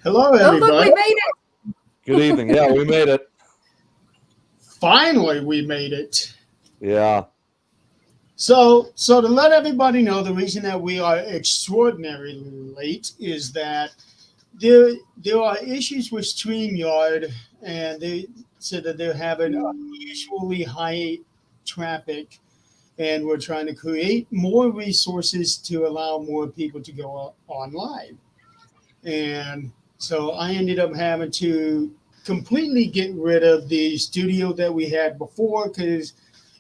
Hello, Oh, look, everybody. we made it. Good evening. Yeah, we made it. Finally, we made it. Yeah. So to let everybody know, the reason that we are extraordinarily late is that there are issues with StreamYard, and they said that they're having unusually high traffic, and we're trying to create more resources to allow more people to go on live. And so I ended up having to completely get rid of the studio that we had before because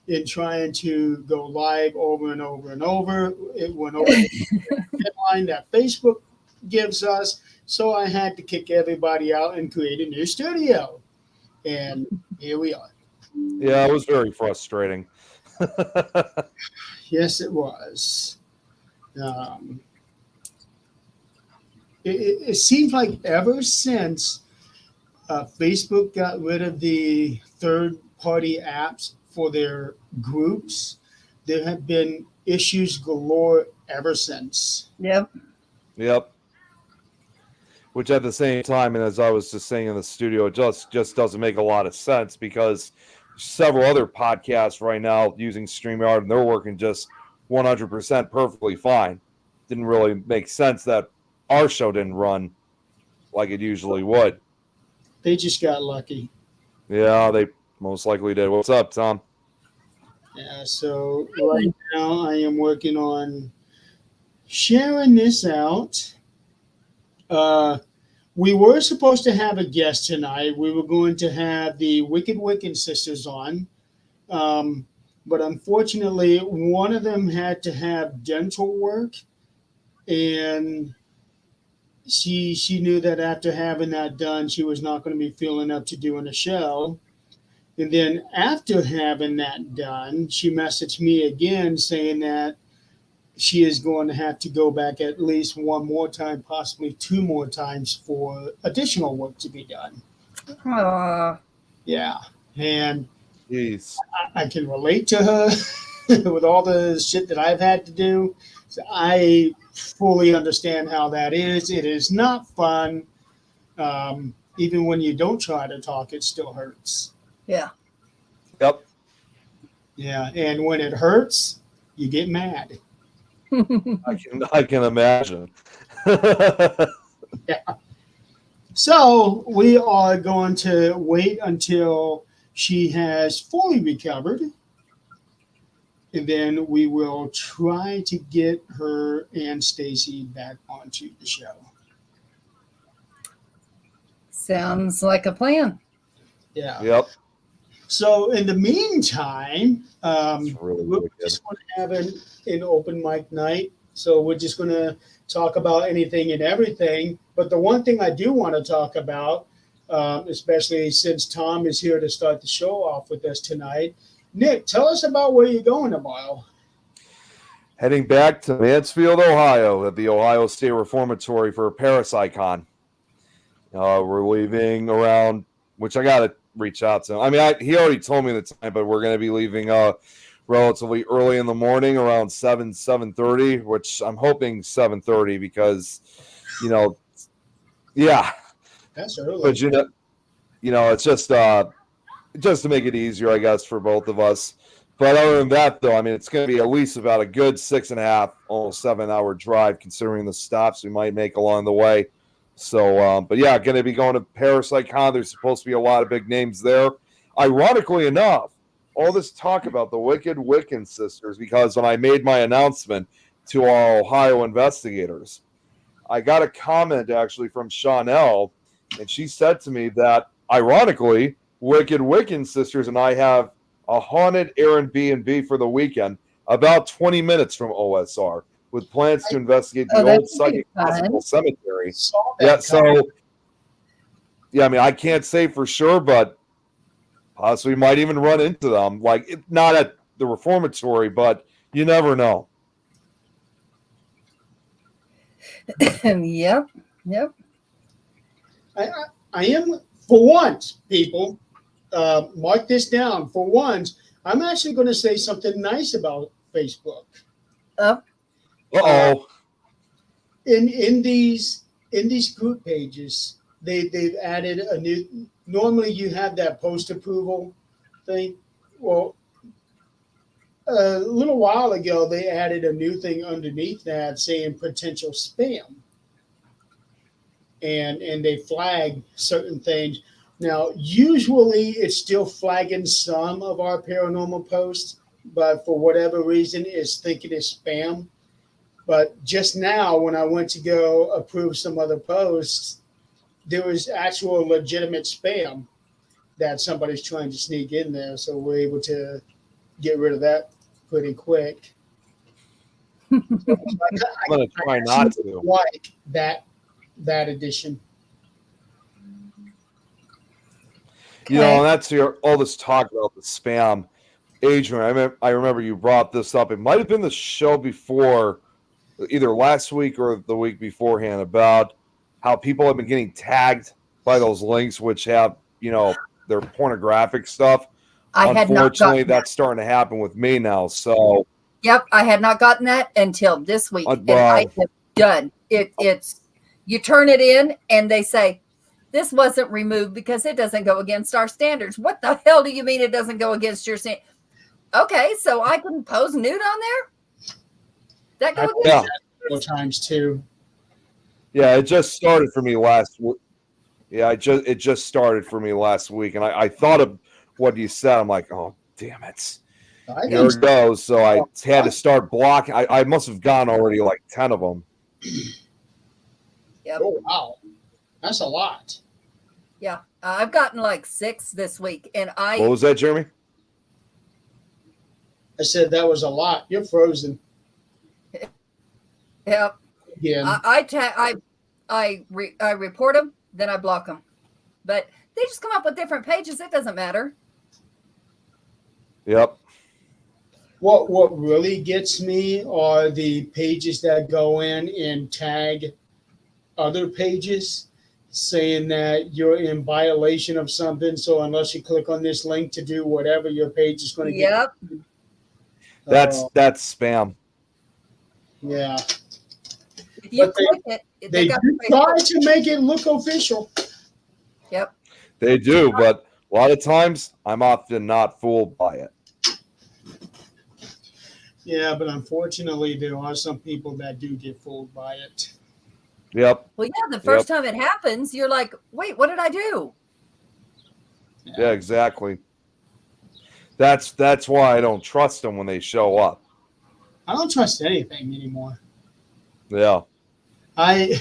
in trying to go live over and over and over, it went over the deadline that Facebook gives us. So I had to kick everybody out and create a new studio. And here we are. Yeah, it was very frustrating. Yes, it was. Um, it seems like ever since Facebook got rid of the third party apps for their groups, there have been issues galore ever since. Yep. Yep. Which at the same time, and as I was just saying in the studio, it just doesn't make a lot of sense because several other podcasts right now using StreamYard and they're working just 100% perfectly fine. Didn't really make sense that our show didn't run like it usually would. They just got lucky. Yeah, they most likely did. What's up, Tom? Yeah, so right now I am working on sharing this out. We were supposed to have a guest tonight. We were going to have the Wicked Wiccan sisters on. But unfortunately, one of them had to have dental work, and she knew that after having that done, she was not going to be feeling up to doing a show. And then after having that done, she messaged me again saying that she is going to have to go back at least one more time, possibly two more times for additional work to be done. Yeah. And Jeez. I can relate to her with all the shit that I've had to do. So I fully understand how that is. It is not fun. Even when you don't try to talk, it still hurts. Yeah. Yep. Yeah. And when it hurts, you get mad. I can imagine. Yeah. So we are going to wait until she has fully recovered. And then we will try to get her and Stacy back onto the show. Sounds like a plan. Yeah. Yep. So in the meantime, Really we're wicked. just going to have an open mic night. So we're just going to talk about anything and everything. But the one thing I do want to talk about, especially since Tom is here to start the show off with us tonight, Nick, tell us about where you're going tomorrow. Heading back to Mansfield, Ohio, at the Ohio State Reformatory for Parapsychon. We're leaving around, which I got to reach out to him. I mean, he already told me the time, but we're going to be leaving relatively early in the morning, around 7:30, which I'm hoping 7:30 because, yeah. That's early. But, it's just to make it easier, I guess, for both of us. But other than that, though, I mean, it's going to be at least about a good 6.5, almost 7-hour drive, considering the stops we might make along the way. So, but yeah, going to be going to Parapsychon. There's supposed to be a lot of big names there. Ironically enough, all this talk about the Wicked Wiccan sisters, because when I made my announcement to our Ohio investigators, I got a comment actually from Chanel, and she said to me that, ironically, Wicked Wiccan sisters and I have a haunted Airbnb for the weekend, about 20 minutes from OSR, with plans to investigate the old psychic hospital cemetery. Yeah, so I mean, I can't say for sure, but possibly might even run into them. Like, not at the reformatory, but you never know. Yep. I am, for once, people, mark this down. For once, I'm actually going to say something nice about Facebook. Up. Uh-oh. In these in these group pages, they've added a new. Normally, you have that post approval thing. Well, a little while ago, they added a new thing underneath that saying potential spam, and they flag certain things. Now, usually, it's still flagging some of our paranormal posts, but for whatever reason, it's thinking it's spam. But just now, when I went to go approve some other posts, there was actual legitimate spam that somebody's trying to sneak in there. So we're able to get rid of that pretty quick. So I'm gonna try not to. like that addition. You know, and that's all this talk about the spam. Adrian, I remember you brought this up. It might have been the show before, either last week or the week beforehand, about how people have been getting tagged by those links, which have, their pornographic stuff. I had not Unfortunately, gotten that's starting to happen with me now. So, Yep, I had not gotten that until this week, and well- I have done it. It's you turn it in, and they say this wasn't removed because it doesn't go against our standards. What the hell do you mean it doesn't go against your standards? Okay, so I can pose nude on there. That go I've against? yeah, done that several times too. yeah, it just started for me last week. Yeah, it just started for me last week, and I thought of what you said. I'm like, oh, damn it. I Here think it goes. So I had to start blocking. I must have gone already like 10 of them. Yep. oh wow, that's a lot. Yeah, I've gotten like 6 this week, and What was that, Jeremy? I said that was a lot. You're frozen yep, again. I report them, then I block them, but they just come up with different pages. It doesn't matter. Yep. What really gets me are the pages that go in and tag other pages saying that you're in violation of something. So unless you click on this link to do whatever, your page is going to Yep. get. That's spam. Yeah. If you But they- click it, They got do the try Facebook. to make it look official. Yep. They do, but a lot of times I'm often not fooled by it. Yeah, but unfortunately, there are some people that do get fooled by it. Yep. Well, yeah, the first time it happens, you're like, wait, what did I do? Yeah, exactly. That's why I don't trust them when they show up. I don't trust anything anymore. Yeah. I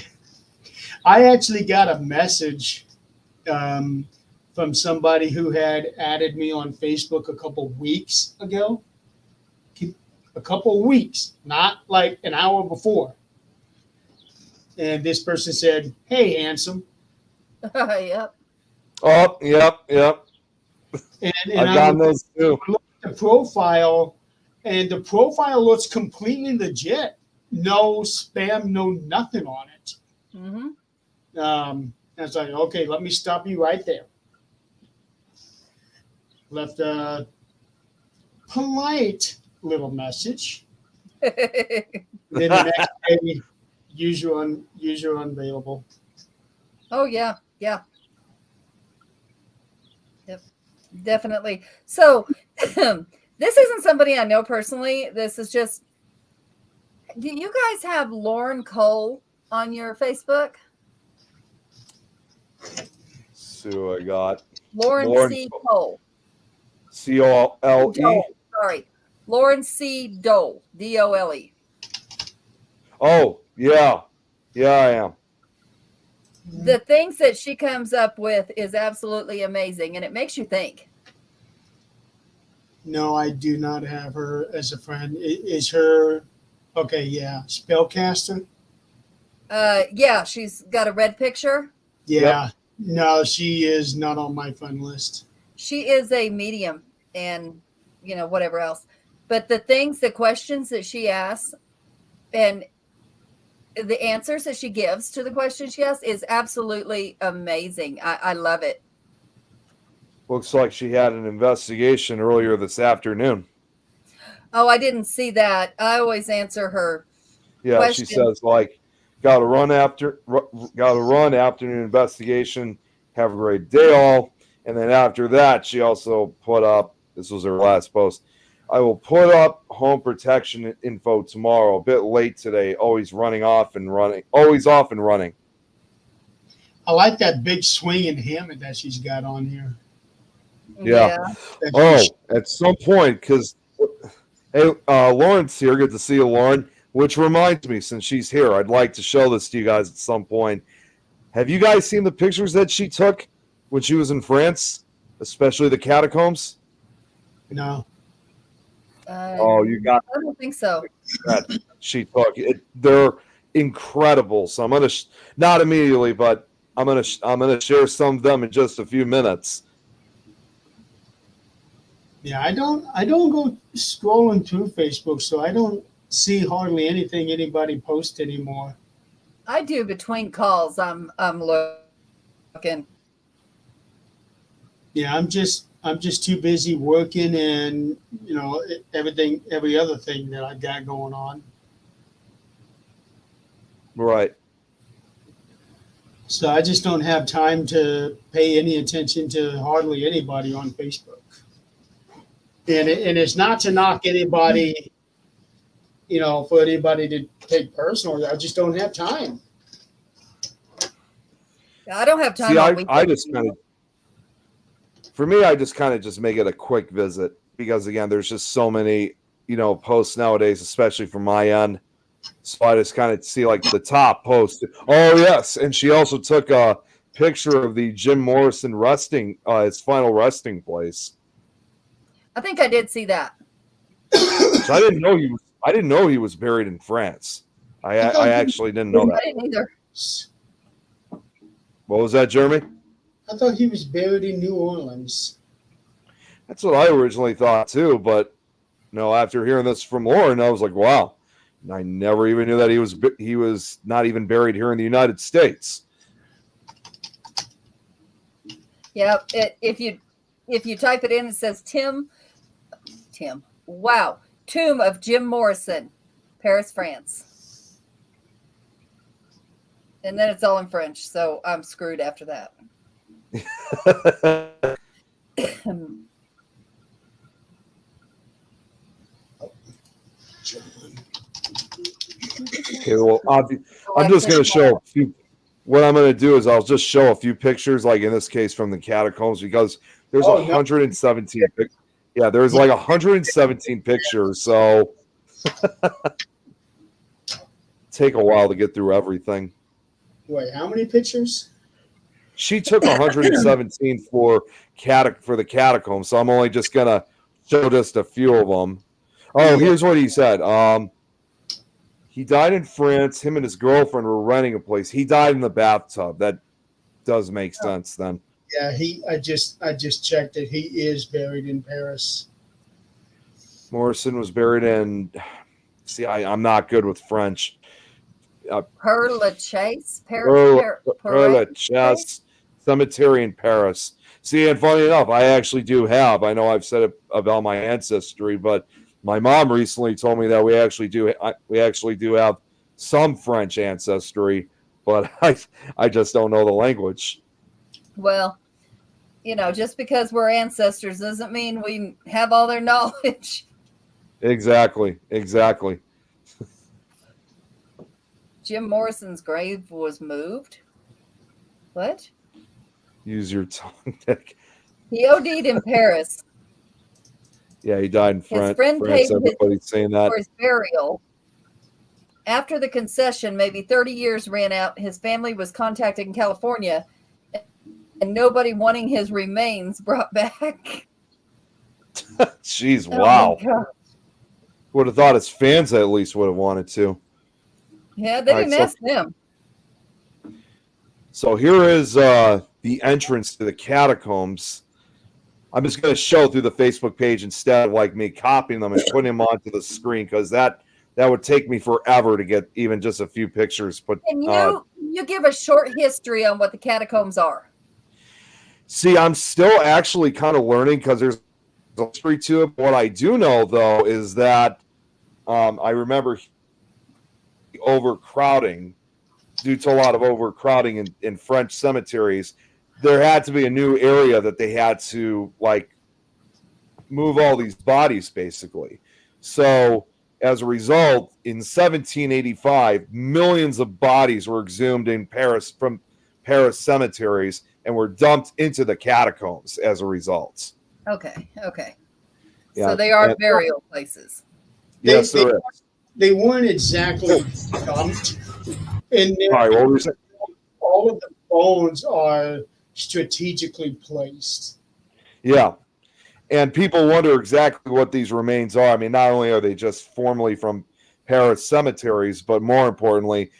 actually got a message from somebody who had added me on Facebook a couple weeks ago. A couple weeks, not like an hour before. And this person said, "Hey, handsome." Yep. Oh, yep. And I've gotten those too. the profile, and the profile looks completely legit. No spam, no nothing on it. Mm-hmm. And it's like, okay, let me stop you right there. Left a polite little message. Then the next day, user unavailable. Oh yeah, yeah. Yep. Definitely. So this isn't somebody I know personally. This is just, do you guys have Lauren Cole on your Facebook? See what I got. Lauren C. Cole. COLE. Dole. Sorry. Lauren C. Dole. DOLE. Oh, yeah. Yeah, I am. The things that she comes up with is absolutely amazing, and it makes you think. No, I do not have her as a friend. Is her okay? Yeah, spellcaster. Yeah, she's got a red picture. Yeah, no, she is not on my friend list. She is a medium, and whatever else. But the questions that she asks, and the answers that she gives to the questions she asks is absolutely amazing. I love it. Looks like she had an investigation earlier this afternoon. Oh, I didn't see that. I always answer her. Yeah, Question. she says, like, Got to run afternoon investigation. Have a great day, all. And then after that, she also put up. This was her last post. I will put up home protection info tomorrow. A bit late today. Always off and running. I like that big swinging hammock that she's got on here. Yeah. That Oh, she's- at some point, because hey, Lauren's here. Good to see you, Lauren. Which reminds me, since she's here, I'd like to show this to you guys at some point. Have you guys seen the pictures that she took when she was in France, especially the catacombs? no. Oh, you got I don't think so. that. She took it. They're incredible. So I'm gonna not immediately, but I'm gonna share some of them in just a few minutes. Yeah, I don't go scrolling through Facebook, so I don't see hardly anything anybody post anymore. I do between calls. I'm looking. Yeah, I'm just too busy working and every other thing that I got going on. Right. So I just don't have time to pay any attention to hardly anybody on Facebook. And it's not to knock anybody, for anybody to take personal. I just don't have time. I don't have time. See, on I weekends just kind anymore. of, for me, I just kind of just make it a quick visit because again, there's just so many, posts nowadays, especially from my end. So I just kind of see like the top post. Oh yes, and she also took a picture of the Jim Morrison resting, his final resting place. I think I did see that. So I didn't know he was buried in France. I actually didn't know I that. didn't either. What was that, Jeremy? I thought he was buried in New Orleans. That's what I originally thought too, but no, after hearing this from Lauren, I was like, wow. I never even knew that he was not even buried here in the United States. Yeah. If you type it in, it says Tim. Wow. Tomb of Jim Morrison, Paris, France. And then it's all in French, so I'm screwed after that. Okay, well, I'm just going to show a few. What I'm going to do is I'll just show a few pictures, like in this case from the catacombs, because there's 117. Yeah, there's like 117 pictures, so take a while to get through everything. Wait, how many pictures? She took 117 for the catacombs, so I'm only just going to show just a few of them. Oh, here's what he said. He died in France. Him and his girlfriend were renting a place. He died in the bathtub. That does make sense then. Yeah, I just checked it. He is buried in Paris. Morrison was buried in. See, I'm not good with French. Père Lachaise, Père Lachaise Cemetery in Paris. See, and funny enough, I actually do have. I know I've said it about my ancestry, but my mom recently told me that we actually do have some French ancestry, but I just don't know the language. Well, just because we're ancestors doesn't mean we have all their knowledge. Exactly. Jim Morrison's grave was moved. What? Use your tongue, Nick. He OD'd in Paris. Yeah, he died in His France. friend paid Everybody's saying that. for his burial. After the concession, maybe 30 years ran out, his family was contacted in California, and nobody wanting his remains brought back. Jeez, Oh wow. my God. Would have thought his fans at least would have wanted to. Yeah, they All right, didn't ask them. So here is the entrance to the catacombs. I'm just going to show through the Facebook page instead of like me copying them and putting them onto the screen because that would take me forever to get even just a few pictures. But Can you give a short history on what the catacombs are? see, I'm still actually kind of learning because there's a history to it. What I do know though is that I remember overcrowding due to a lot of overcrowding in French cemeteries, there had to be a new area that they had to like move all these bodies basically. So as a result, in 1785, millions of bodies were exhumed in Paris from Paris cemeteries and were dumped into the catacombs as a result. Okay. Yeah, So they are and- burial places. Yes, They- there is. They weren't exactly dumped, and All right, what were you saying? all of the bones are strategically placed. Yeah. And people wonder exactly what these remains are. I mean, not only are they just formerly from Paris cemeteries, but more importantly,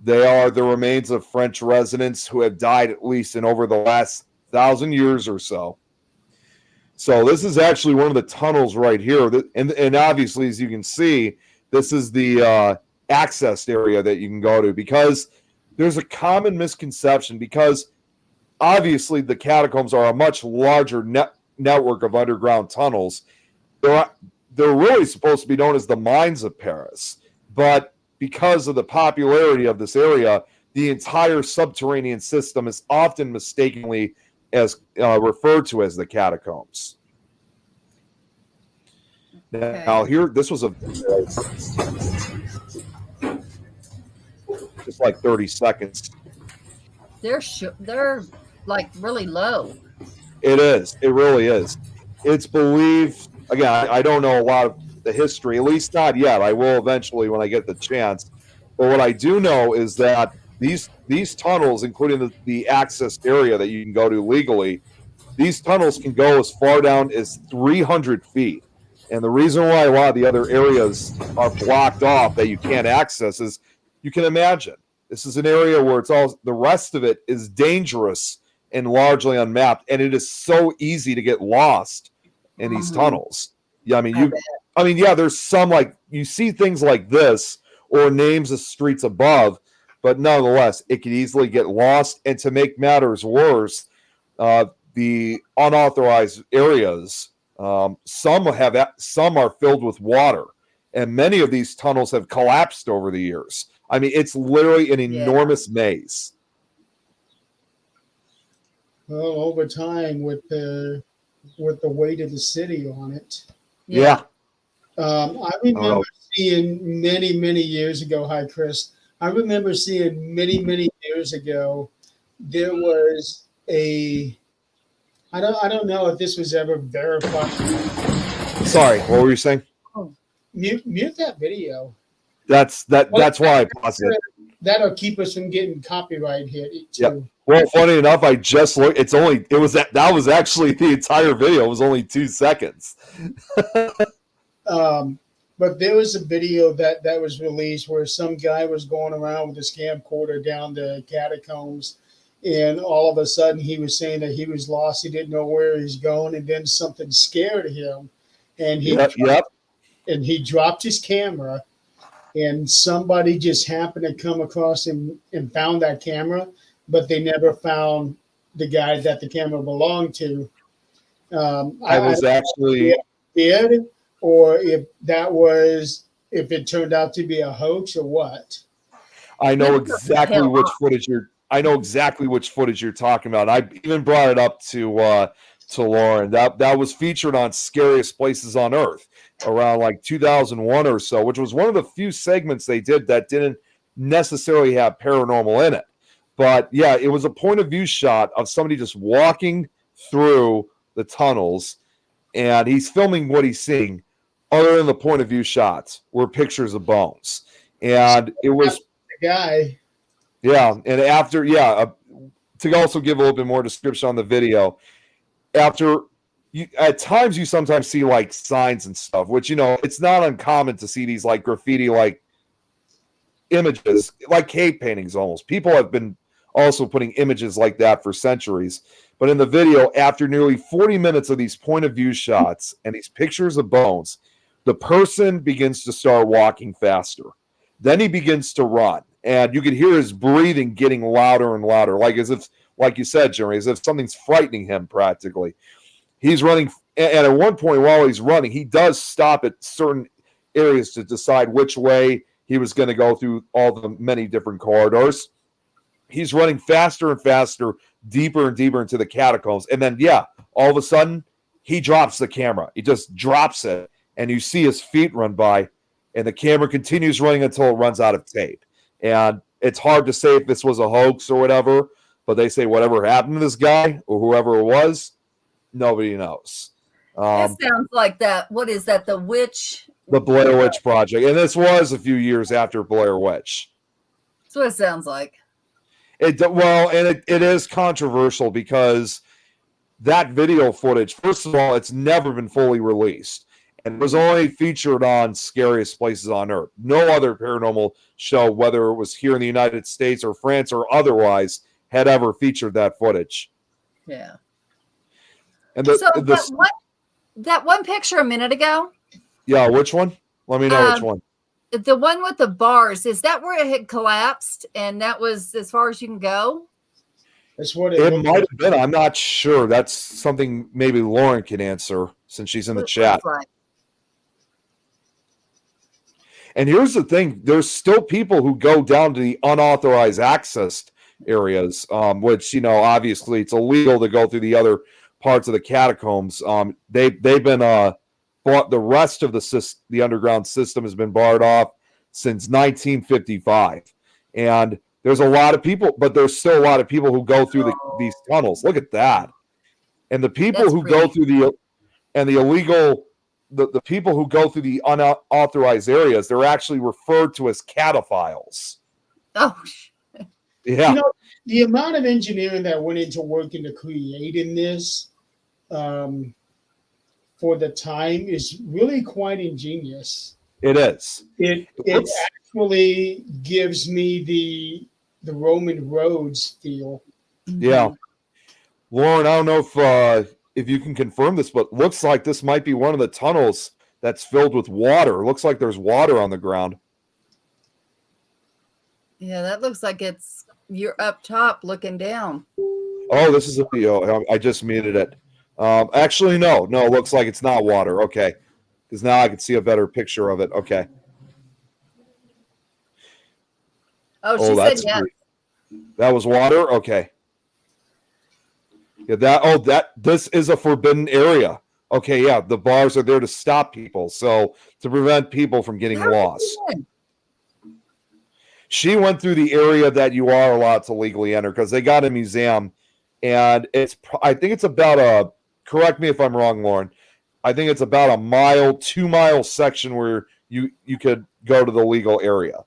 they are the remains of French residents who have died at least in over the last 1,000 years or so. So this is actually one of the tunnels right here. And obviously, as you can see, this is the access area that you can go to, because there's a common misconception, because obviously the catacombs are a much larger network of underground tunnels. They're really supposed to be known as the mines of Paris, but because of the popularity of this area, the entire subterranean system is often mistakenly as referred to as the catacombs. Okay. Now here, this was just like 30 seconds. They're like really low. It is. It really is. It's believed, again, I don't know a lot of the history, at least not yet. I will eventually when I get the chance. But what I do know is that these tunnels, including the access area that you can go to legally, these tunnels can go as far down as 300 feet. And the reason why a lot of the other areas are blocked off that you can't access is, you can imagine, this is an area where it's all, the rest of it is dangerous and largely unmapped, and it is so easy to get lost in these tunnels. Yeah, yeah, there's some, like, you see things like this or names of streets above, but nonetheless, it could easily get lost. And to make matters worse, the unauthorized areas, some are filled with water, and many of these tunnels have collapsed over the years. I mean, it's literally an enormous maze. Well, over time, with the weight of the city on it. Yeah. I remember seeing many years ago. Hi, Chris. I remember seeing many years ago. There was a. I don't know if this was ever verified. Sorry, what were you saying? Mute that video. That's why I paused it. That'll keep us from getting copyright hit too. Yep. Well, funny enough, I just looked. That was actually the entire video. It was only 2 seconds. But there was a video that was released where some guy was going around with his camcorder down the catacombs, and all of a sudden he was saying that he was lost. He didn't know where he's going, and then something scared him, and he dropped his camera, and somebody just happened to come across him and found that camera, but they never found the guy that the camera belonged to. I was actually did, or if it turned out to be a hoax or what. I know exactly which footage you're talking about. I even brought it up to Lauren. That was featured on Scariest Places on Earth around like 2001 or so, which was one of the few segments they did that didn't necessarily have paranormal in it. But yeah, it was a point of view shot of somebody just walking through the tunnels, and he's filming what he's seeing. Other than the point of view shots were pictures of bones, and it was the guy. Yeah, and after to also give a little bit more description on the video, at times you sometimes see like signs and stuff, which it's not uncommon to see these like graffiti like images, like cave paintings almost. People have been also putting images like that for centuries. But in the video, after nearly 40 minutes of these point of view shots and these pictures of bones, the person begins to start walking faster. Then he begins to run, and you can hear his breathing getting louder and louder, like as if, like you said, Jeremy, as if something's frightening him practically. He's running, and at one point while he's running, he does stop at certain areas to decide which way he was going to go through all the many different corridors. he's running faster and faster, deeper and deeper into the catacombs. And then, yeah, all of a sudden, he drops the camera. He just drops it, and you see his feet run by, and the camera continues running until it runs out of tape. And it's hard to say if this was a hoax or whatever, but they say whatever happened to this guy or whoever it was, nobody knows. This sounds like that. What is that? The Witch? The Blair Witch Project. And this was a few years after Blair Witch. That's what it sounds like. It is controversial because that video footage, first of all, it's never been fully released. And it was only featured on Scariest Places on Earth. No other paranormal show, whether it was here in the United States or France or otherwise, had ever featured that footage. Yeah. And that one picture a minute ago? Yeah, which one? Let me know which one. The one with the bars, is that where it had collapsed and that was as far as you can go? That's what it might have been. I'm not sure. That's something maybe Lauren can answer since she's in the chat. Right. And here's the thing. There's still people who go down to the unauthorized access areas, which, obviously it's illegal to go through the other parts of the catacombs. They've been bought. The rest of the underground system has been barred off since 1955. And there's a lot of people, but there's still a lot of people who go through these tunnels. Look at that. And the people who go through the illegal, the people who go through the unauthorized areas, they're actually referred to as cataphiles. Oh, yeah. The amount of engineering that went into working to creating this for the time is really quite ingenious. It is. It actually gives me the Roman roads feel. Yeah. Lauren, I don't know if you can confirm this, but looks like this might be one of the tunnels that's filled with water. Looks like there's water on the ground. Yeah, that looks like you're up top looking down. Oh, this is a video. I just muted it. Actually, no. It looks like it's not water. Okay. Because now I can see a better picture of it. Okay. Oh, she said yes. That was water? Okay. Yeah, this is a forbidden area. Okay, yeah, the bars are there to stop people, so to prevent people from getting lost. She went through the area that you are allowed to legally enter because they got a museum, and I think it's about correct me if I'm wrong, Lauren. I think it's about a 2-mile section where you could go to the legal area.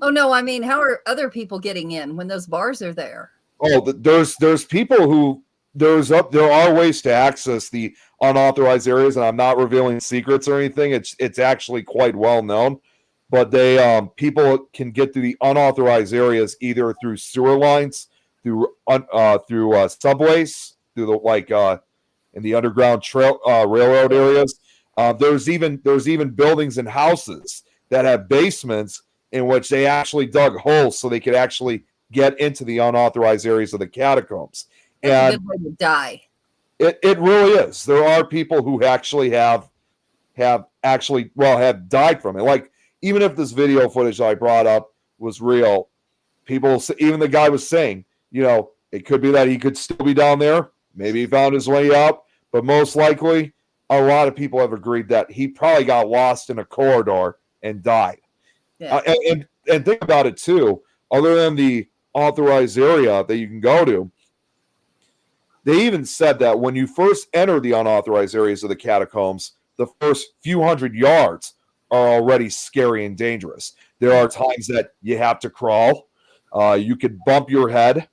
Oh no, I mean, how are other people getting in when those bars are there? Oh, there's people who there are ways to access the unauthorized areas, and I'm not revealing secrets or anything. It's actually quite well known, but people can get through the unauthorized areas either through sewer lines, through subways, through in the underground railroad areas. There's even buildings and houses that have basements in which they actually dug holes so they could actually get into the unauthorized areas of the catacombs. That's a good way to die. It really is. There are people who actually have died from it. Like, even if this video footage I brought up was real, even the guy was saying, it could be that he could still be down there. Maybe he found his way out, but most likely a lot of people have agreed that he probably got lost in a corridor and died. Yeah. And think about it too. Other than the authorized area that you can go to, they even said that when you first enter the unauthorized areas of the catacombs, the first few hundred yards are already scary and dangerous. There are times that you have to crawl. You could bump your head.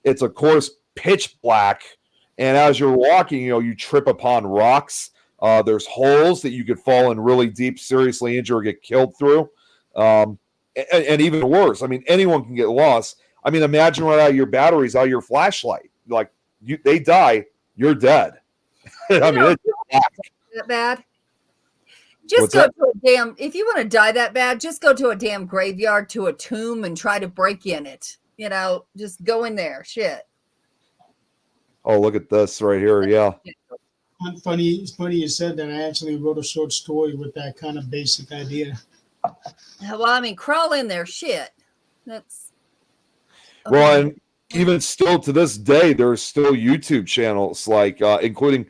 It's, of course, pitch black. And as you're walking, you trip upon rocks. There's holes that you could fall in really deep, seriously injure or get killed through. And even worse, I mean, anyone can get lost. I mean, imagine run out of your batteries, out of your flashlight. Like, they die, you're dead. I mean, it's that bad. Just go to a damn. If you want to die that bad, just go to a damn graveyard, to a tomb, and try to break in it. Just go in there. Shit. Oh, look at this right here. Yeah. It's funny you said that. I actually wrote a short story with that kind of basic idea. Well, I mean, crawl in there. Shit. Well, and even still to this day, there's still YouTube channels like including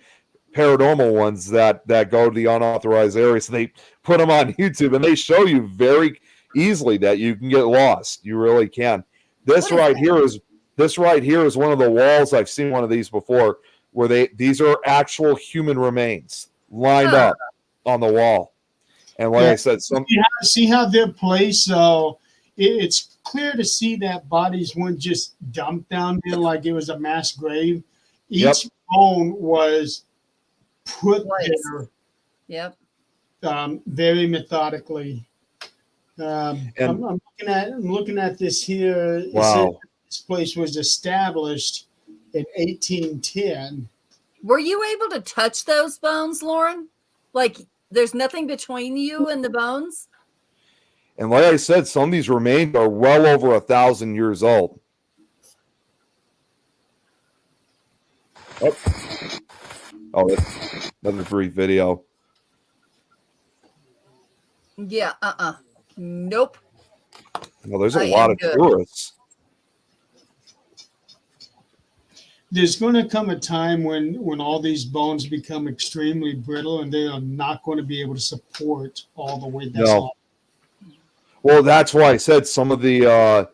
paranormal ones that go to the unauthorized areas. They put them on YouTube and they show you very easily that you can get lost. You really can. This right here is one of the walls. I've seen one of these before where these are actual human remains lined up on the wall. And like I said, see how they're placed. So it's clear to see that bodies weren't just dumped down there like it was a mass grave. Each bone was put there. Yep. Very methodically. I'm looking at this here. It says this place was established in 1810. Were you able to touch those bones, Lauren? Like, there's nothing between you and the bones? And like I said, some of these remains are well over 1,000 years old. Oh, that's another brief video. Yeah, nope. Well, there's a lot of tourists. There's going to come a time when all these bones become extremely brittle and they are not going to be able to support all the weight that's on. Well, that's why I said some of the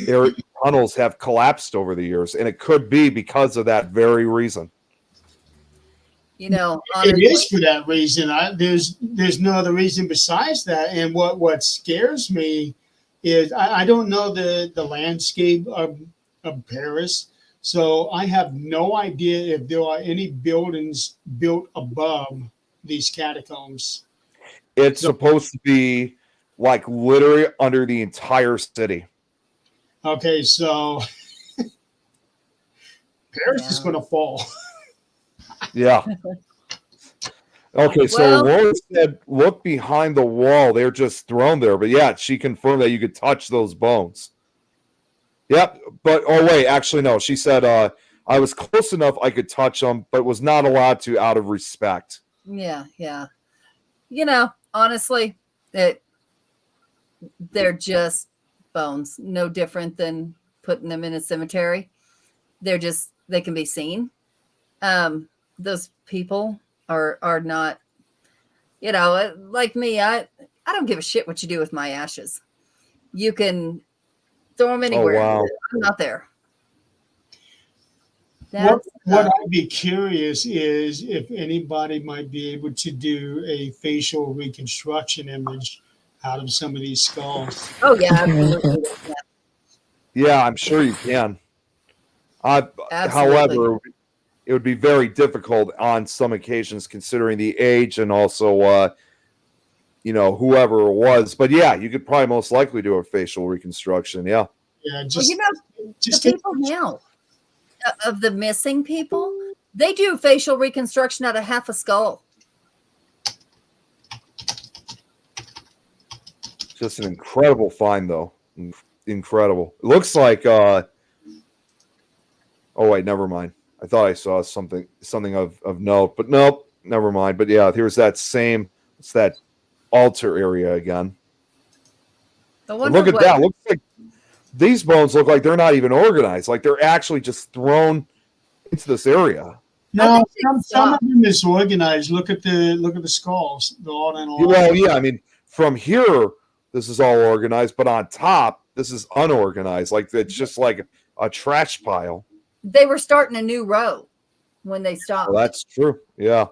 air tunnels have collapsed over the years, and it could be because of that very reason. You know, it is for that reason. There's no other reason besides that. And what scares me is I don't know the landscape of Paris, so I have no idea if there are any buildings built above these catacombs. It's supposed to be like literally under the entire city. Okay, so Paris is going to fall. Yeah. Okay, so Laura said, look behind the wall. They're just thrown there. But yeah, she confirmed that you could touch those bones. Yep. But, actually, no. She said, I was close enough I could touch them, but was not allowed to out of respect. Yeah. You know, honestly, they're just bones. No different than putting them in a cemetery. They can be seen. Those people are not, you know, like me. I don't give a shit what you do with my ashes. You can throw them anywhere. Oh, wow. I'm not there. What I'd be curious is if anybody might be able to do a facial reconstruction image out of some of these skulls. Oh yeah, absolutely. Yeah, I'm sure you can. However, it would be very difficult on some occasions considering the age and also, whoever it was. But yeah, you could probably most likely do a facial reconstruction. Yeah. Yeah. The people now of the missing people, they do facial reconstruction out of half a skull. Just an incredible find, though. Incredible. It looks like. Oh wait, never mind. I thought I saw something of note, but nope, never mind. But yeah, here's that same. It's that altar area again. Look at that. Looks like these bones look like they're not even organized. Like they're actually just thrown into this area. No, some of them is organized. Look at the skulls. They're all in line. Well, yeah. I mean, from here, this is all organized, but on top, this is unorganized. Like it's just like a trash pile. They were starting a new row when they stopped. Well, that's true. Yeah.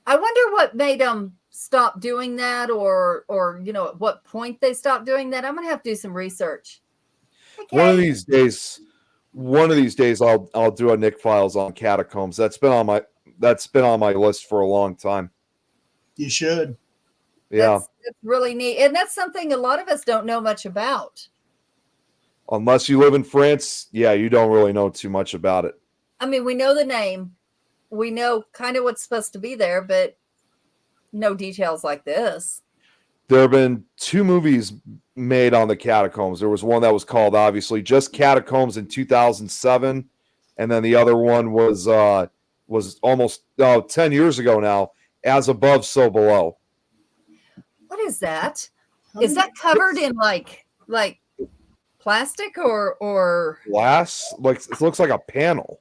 I wonder what made them stop doing that, or at what point they stopped doing that. I'm gonna have to do some research. Okay. One of these days, I'll do a Nick Files on catacombs. That's been on my list for a long time. You should. Yeah. That's really neat, and that's something a lot of us don't know much about. Unless you live in France, yeah, you don't really know too much about it. I mean, we know the name, we know kind of what's supposed to be there, but no details like this. There have been 2 movies made on the catacombs. There was one that was called, obviously, just Catacombs in 2007, and then the other one was almost 10 years ago now, As Above, So Below. What is that? Is that covered in like Plastic or glass. Like it looks like a panel.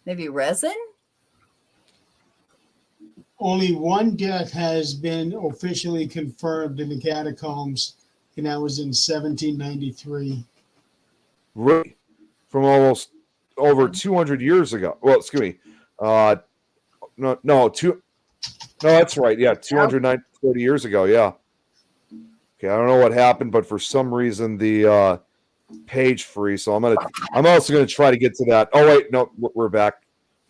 maybe resin? Only one death has been officially confirmed in the catacombs, and that was in 1793. Really? From almost over 200 years ago. Well, excuse me. No, that's right. Yeah, 230 years ago. Yeah. Okay, I don't know what happened, but for some reason the page freeze. So I'm also gonna try to get to that. Oh wait, no, we're back.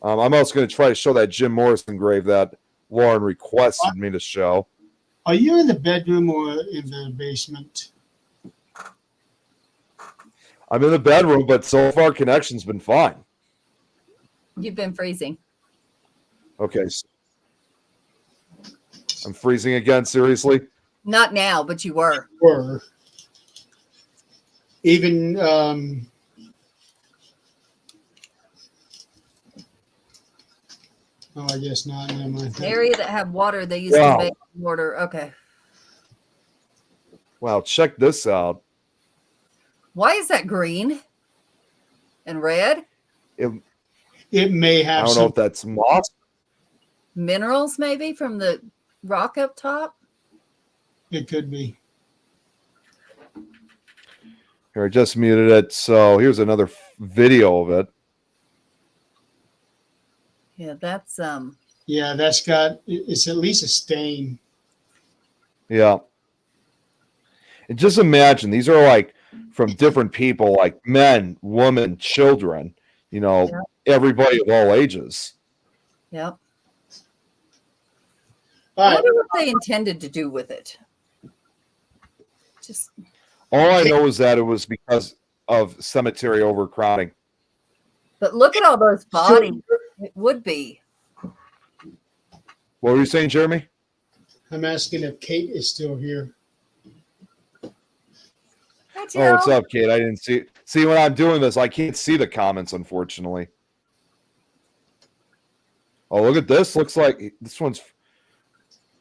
I'm also gonna try to show that Jim Morrison grave that Lauren requested me to show. Are you in the bedroom or in the basement? I'm in the bedroom, but so far connection's been fine. You've been freezing. Okay. I'm freezing again, seriously? Not now, but you were. Or even I guess not. Never mind. The area that have water, they used Wow. to make water. Okay. Wow, check this out. Why is that green and red? It may I have don't know some. if that's moss. Minerals, maybe from the rock up top. It could be. Here, I just muted it. So here's another video of it. Yeah, that's Yeah, that's got. It's at least a stain. Yeah. And just imagine these are like from different people, like men, women, children, everybody of all ages. yep. All I right. wonder what they intended to do with it. Just All I know is that it was because of cemetery overcrowding. but look at all those bodies. It would be. What were you saying, Jeremy? I'm asking if Kate is still here. Hi, Oh, what's Joe. up, Kate? I didn't see. See, when I'm doing this, I can't see the comments, unfortunately. Oh, look at this. Looks like this one's.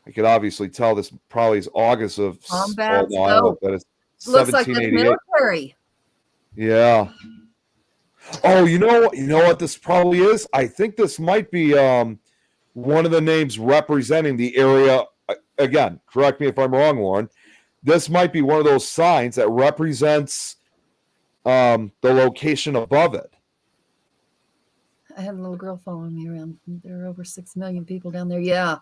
I could obviously tell this probably is August of. Combat no, I don't know if that is Looks like that's 1788. military. Yeah. Oh, you know what this probably is? I think this might be one of the names representing the area. Again, correct me if I'm wrong, Lauren. This might be one of those signs that represents the location above it. I had a little girl following me around. There are over 6 million people down there. Yeah.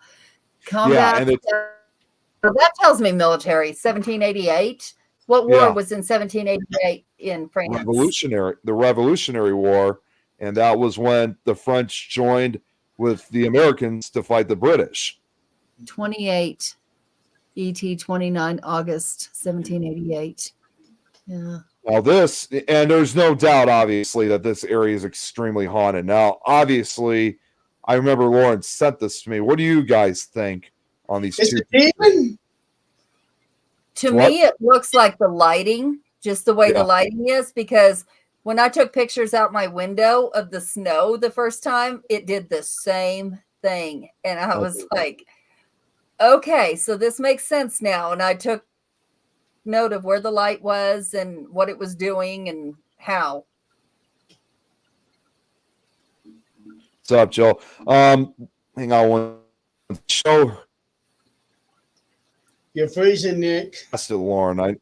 Combat. and So that tells me military. 1788. What war Yeah. was in 1788 in France? the Revolutionary War, and that was when the French joined with the Americans to fight the British. 28 ET 29 August 1788. Yeah. Now this, and there's no doubt, obviously, that this area is extremely haunted. Now, obviously, I remember Lauren sent this to me. What do you guys think on these It's two? a demon. To What? me, it looks like the lighting, just the way Yeah. the lighting is, because when I took pictures out my window of the snow the first time, it did the same thing. And I was like, okay, so this makes sense now. And I took note of where the light was and what it was doing and how. What's up, Joe? Hang on one show. You're freezing, Nick. That's it, Lauren.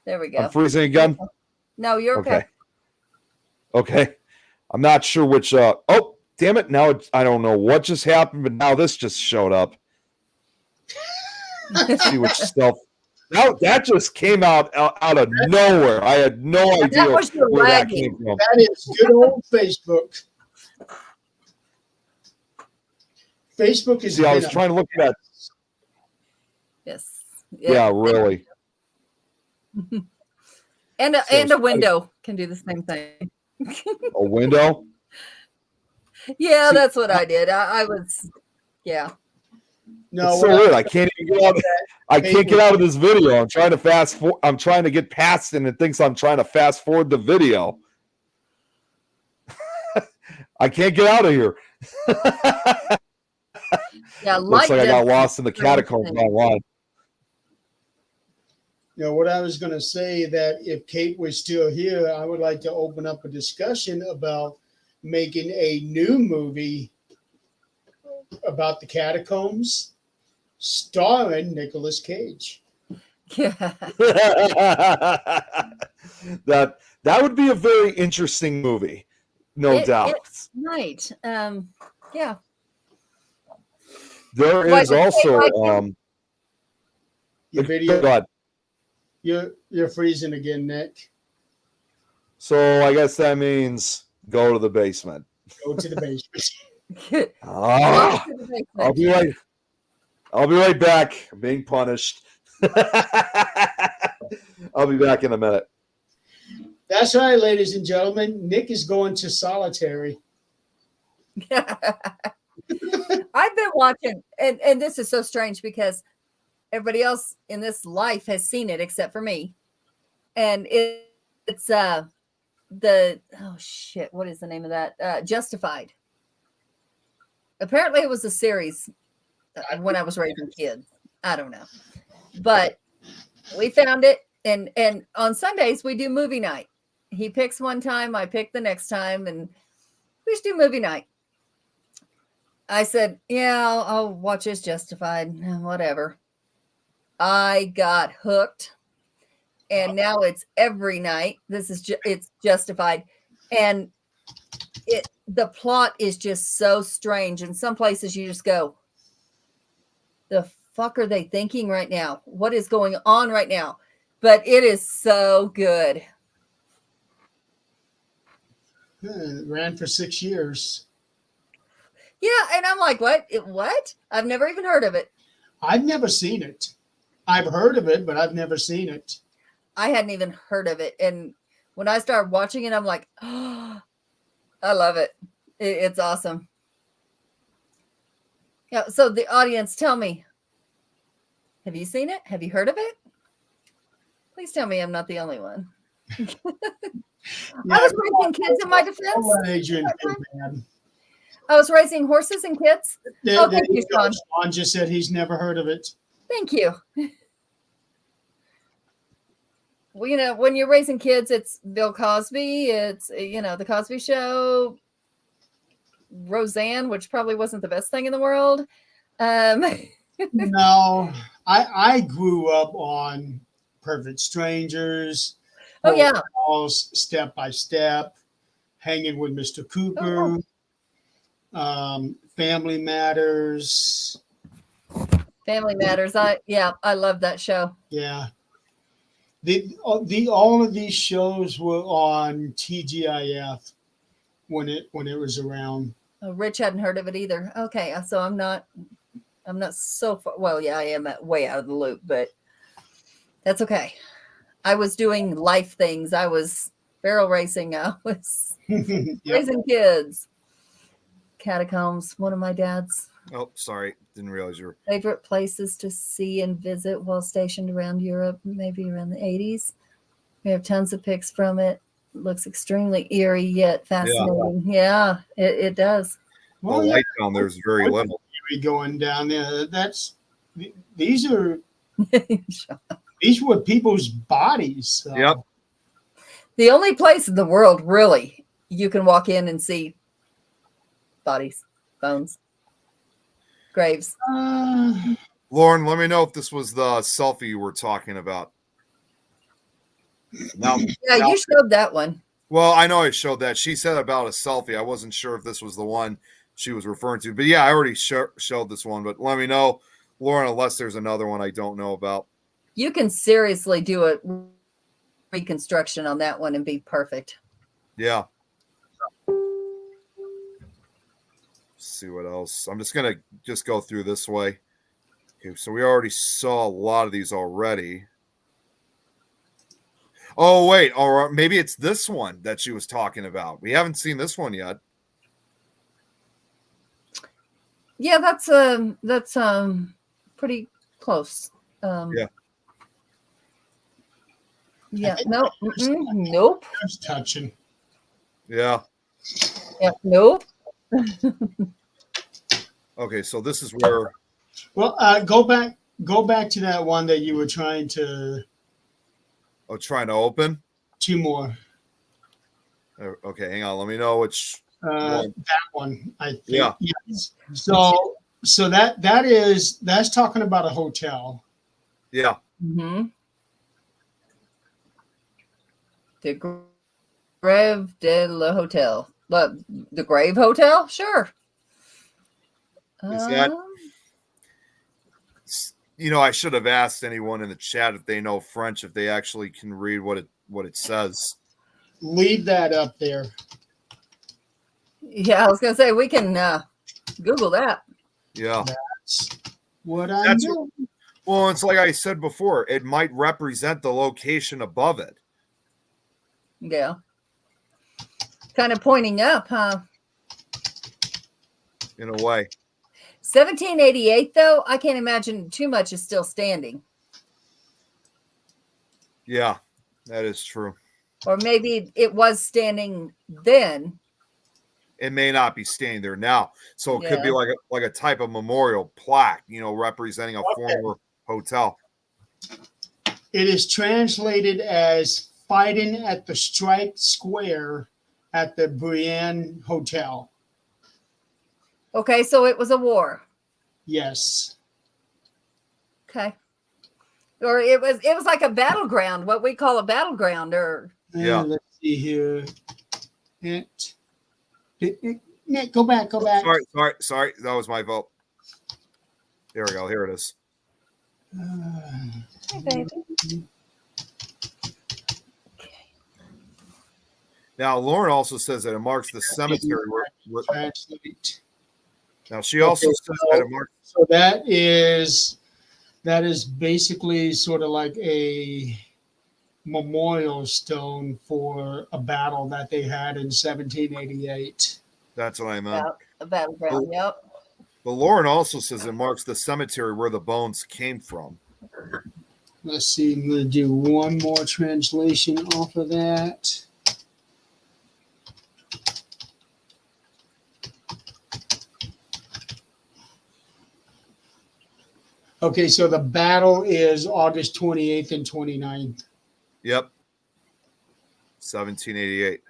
There we go. I'm freezing again. No, you're okay. Okay. I'm not sure which. Oh, damn it! Now I don't know what just happened, but now this just showed up. Let's see which stuff. Now that just came out of nowhere. I had no idea That was your where that lagging. came from. That is good old Facebook. Facebook is. See, I was trying to look at that. Yes. Yeah, really. And a window can do the same thing. A window. Yeah, See, that's what I did. I was, yeah. No, It's so weird. I can't even get out. I can't get out of this video. I'm trying to I'm trying to get past it, and it thinks I'm trying to fast forward the video. I can't get out of here. Yeah, Looks like I got lost in the catacombs thing. online. what I was going to say, that if Kate was still here, I would like to open up a discussion about making a new movie about the catacombs starring Nicolas Cage. Yeah. that would be a very interesting movie, no doubt. It's right. Yeah. There Why is did Kate also like him? Your video, God. you're freezing again, Nick. So I guess that means go to the basement. Go to the basement. Ah, Welcome to the I'll basement. be right back. I'm being punished. I'll be back in a minute. That's right, ladies and gentlemen. Nick is going to solitary. I've been watching, and this is so strange because everybody else in this life has seen it except for me. And it's the what is the name of that? Justified. Apparently it was a series when I was raising kids. I don't know. But we found it, and on Sundays we do movie night. He picks one time, I pick the next time, and we just do movie night. I said, yeah, I'll watch this Justified, whatever. I got hooked, and now it's every night. It's Justified, and the plot is just so strange. In some places you just go, the fuck are they thinking right now? What is going on right now? But it is so good. It ran for 6 years. Yeah, and I'm like, what? What? I've never even heard of it. I've never seen it. I've heard of it, but I've never seen it. I hadn't even heard of it. And when I started watching it, I'm like, oh, I love it. It's awesome. Yeah. So the audience, tell me, have you seen it? Have you heard of it? Please tell me I'm not the only one. I was raising kids in my defense. Adrian feel bad. I was raising horses and kids. Oh, thank you, Sean. Sean just said he's never heard of it. Thank you. Well, when you're raising kids, it's Bill Cosby, it's, The Cosby Show, Roseanne, which probably wasn't the best thing in the world. No, I grew up on Perfect Strangers. Oh, yeah. Step by Step, Hanging with Mr. Cooper, Family Matters. Family Matters. I love that show. Yeah. All of these shows were on TGIF when it was around. Oh, Rich hadn't heard of it either. Okay, so I'm not so far. Well, yeah, I am way out of the loop, but that's okay. I was doing life things. I was barrel racing. I was raising kids. Catacombs, one of my dad's Oh, sorry. Didn't realize you were. favorite places to see and visit while stationed around Europe, maybe around the 80s. We have tons of pics from it. Looks extremely eerie yet fascinating. Yeah, it does. The light down there is very little. Going down there. These were people's bodies. So. Yep. The only place in the world, really, you can walk in and see bodies, bones, graves. Lauren, let me know if this was the selfie you were talking about. Now, Yeah, you showed that one. well, I know I showed that. She said about a selfie. I wasn't sure if this was the one she was referring to. But yeah, I already showed this one. But let me know, Lauren, unless there's another one I don't know about. You can seriously do a reconstruction on that one and be perfect. Yeah. See what else. I'm just gonna go through this way. Okay, so we already saw a lot of these already. Oh wait, all right, maybe it's this one that she was talking about. We haven't seen this one yet. Yeah, that's pretty close. Yeah. Yeah. No. Nope. Just touching. Yeah. Yeah. Nope. Okay, so this is where. Well, go back to that one that you were trying to Oh, trying to open. 2 more. Okay, hang on. Let me know which. That one, I think. Yeah. Yes. So that's talking about a hotel. Yeah. Mm-hmm. The Grave de la Hotel. What? The Grave Hotel? Sure. Is that- I should have asked anyone in the chat if they know French, if they actually can read what it says. Leave that up there. Yeah, I was gonna say we can Google that. Yeah. That's what I'm That's doing. Well, it's like I said before, it might represent the location above it. Yeah. Kind of pointing up, huh? In a way. 1788, though, I can't imagine too much is still standing. Yeah, that is true. Or maybe it was standing then. It may not be standing there now. So it could be Yeah. like a type of memorial plaque, representing a former hotel. It is translated as fighting at the Strike Square at the Brienne Hotel. Okay, so it was a war. Yes. Okay. Or it was like a battleground, what we call a battleground, or Yeah. Let's see here. Nick, go back. Sorry. That was my vote. There we go. Here it is. hey, baby. Now, Lauren also says that it marks the cemetery where Translate. now she also says that it marks. So that is basically sort of like a memorial stone for a battle that they had in 1788. That's what I meant. Yeah, a battleground. Yep. But Lauren also says it marks the cemetery where the bones came from. Let's see, I'm going to do one more translation off of that. Okay, so the battle is August 28th and 29th. Yep. 1788.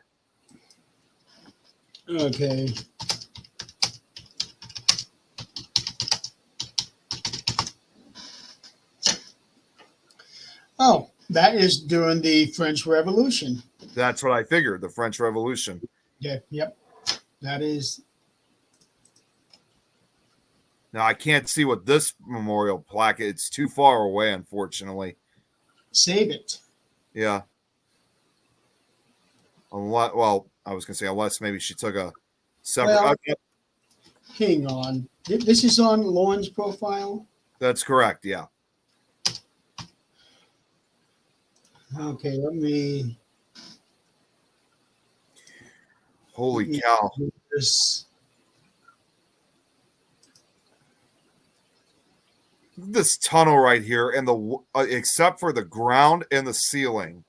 Okay. Oh, that is during the French Revolution. That's what I figured. The French Revolution. Yeah, yep. That is. Now I can't see what this memorial plaque. It's too far away, unfortunately. Save it. Yeah. I was gonna say unless maybe she took a separate. Well, hang on. This is on Lauren's profile. That's correct. Yeah. Okay, let me. Holy cow! This. This tunnel right here, and the except for the ground and the ceiling,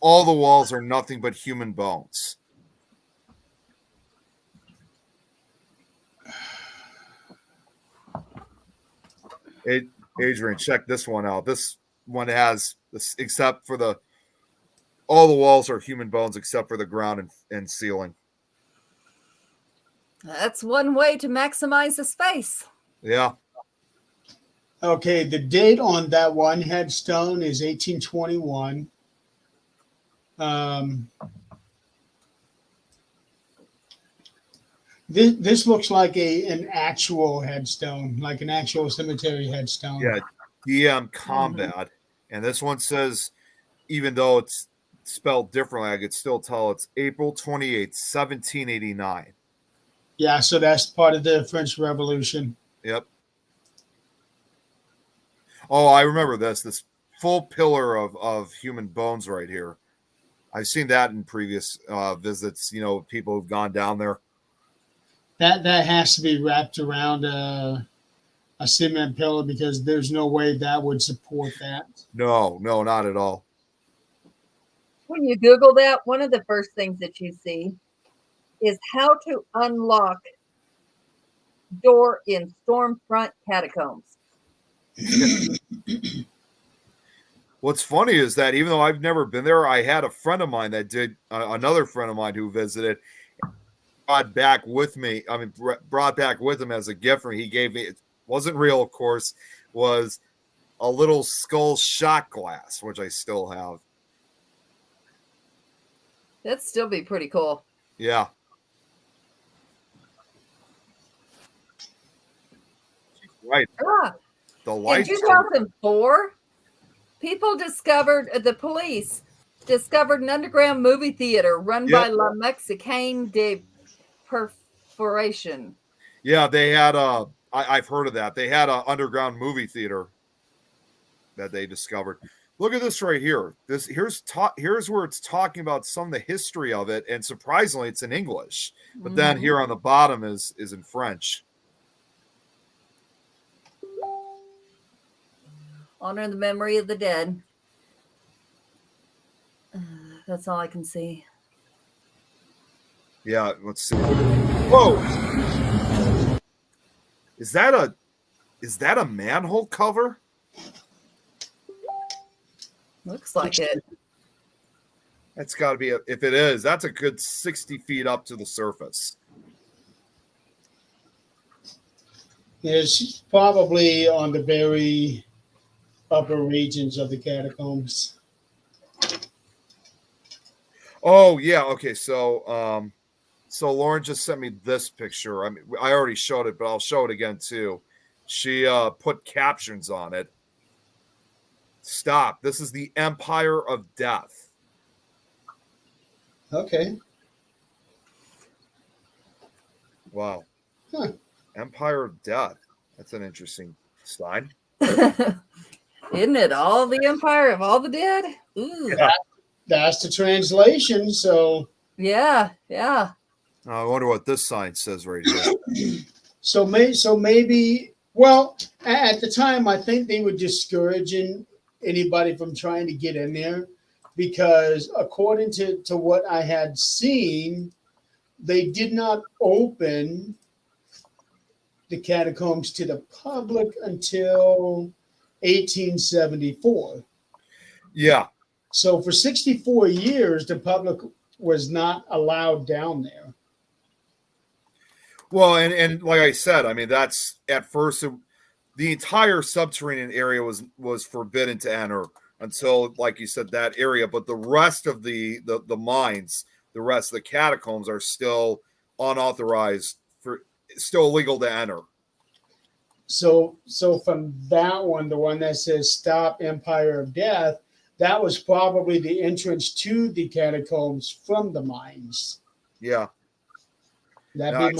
all the walls are nothing but human bones. Adrian, check this one out. This one has this, except for all the walls are human bones except for the ground and ceiling. That's one way to maximize the space. Yeah. Okay, the date on that one headstone is 1821. This looks like an actual headstone, like an actual cemetery headstone. Yeah, DM Combat. And this one says, even though it's spelled differently, I could still tell it's April 28th, 1789. Yeah, so that's part of the French Revolution. Yep. Oh, I remember this full pillar of human bones right here. I've seen that in previous visits, people who've gone down there. That has to be wrapped around a cement pillar because there's no way that would support that. No, not at all. When you Google that, one of the first things that you see is how to unlock door in Stormfront catacombs. What's funny is that even though I've never been there, I had a friend of mine that did, another friend of mine who visited, brought back with me. I mean, brought back with him as a gift for me. He gave me, it wasn't real, of course, was a little skull shot glass, which I still have. That'd still be pretty cool. Yeah. Right. Ah, The in lights. 2004, the police discovered an underground movie theater run by La Mexicaine de Perforation. Yeah, they had I've heard of that. They had an underground movie theater that they discovered. Look at this right here. Here's where it's talking about some of the history of it, and surprisingly, it's in English. But then here on the bottom is in French. Honor the memory of the dead. That's all I can see. Yeah, let's see. Whoa! Is that a manhole cover? Looks like it. That's got to be if it is, that's a good 60 feet up to the surface. It's probably on the very upper regions of the catacombs. Oh yeah, okay. So Lauren just sent me this picture. I mean, I already showed it, but I'll show it again too. She put captions on it. Stop. This is the Empire of Death. Okay. Wow. Huh. Empire of Death. That's an interesting sign. Isn't it all the empire of all the dead? Ooh. Yeah. That's the translation. So Yeah. I wonder what this sign says right here. So maybe, well, at the time, I think they were discouraging anybody from trying to get in there because according to what I had seen, they did not open the catacombs to the public until 1874. Yeah. So for 64 years, the public was not allowed down there. Well, and like I said, I mean, that's at first the entire subterranean area was forbidden to enter until, like you said, that area. But the rest of the mines, the rest of the catacombs are still unauthorized, still illegal to enter. So from that one, the one that says "Stop Empire of Death," that was probably the entrance to the catacombs from the mines. Yeah. That'd Now, be I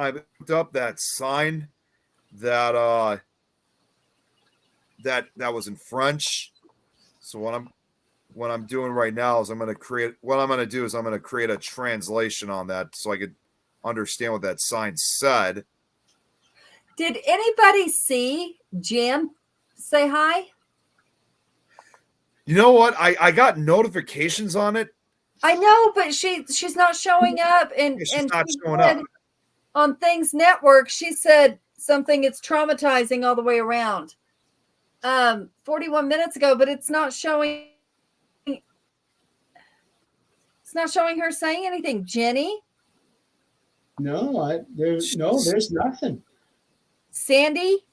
looked up that sign that was in French. So what I'm doing right now is I'm going to create a translation on that so I could understand what that sign said. Did anybody see Jen say hi? You know what? I got notifications on it. I know, but she's not showing up, and She's and not she showing said up. on Things Network. She said something. It's traumatizing all the way around. 41 minutes ago, but it's not showing. It's not showing her saying anything. Jenny, there's nothing. Sandy,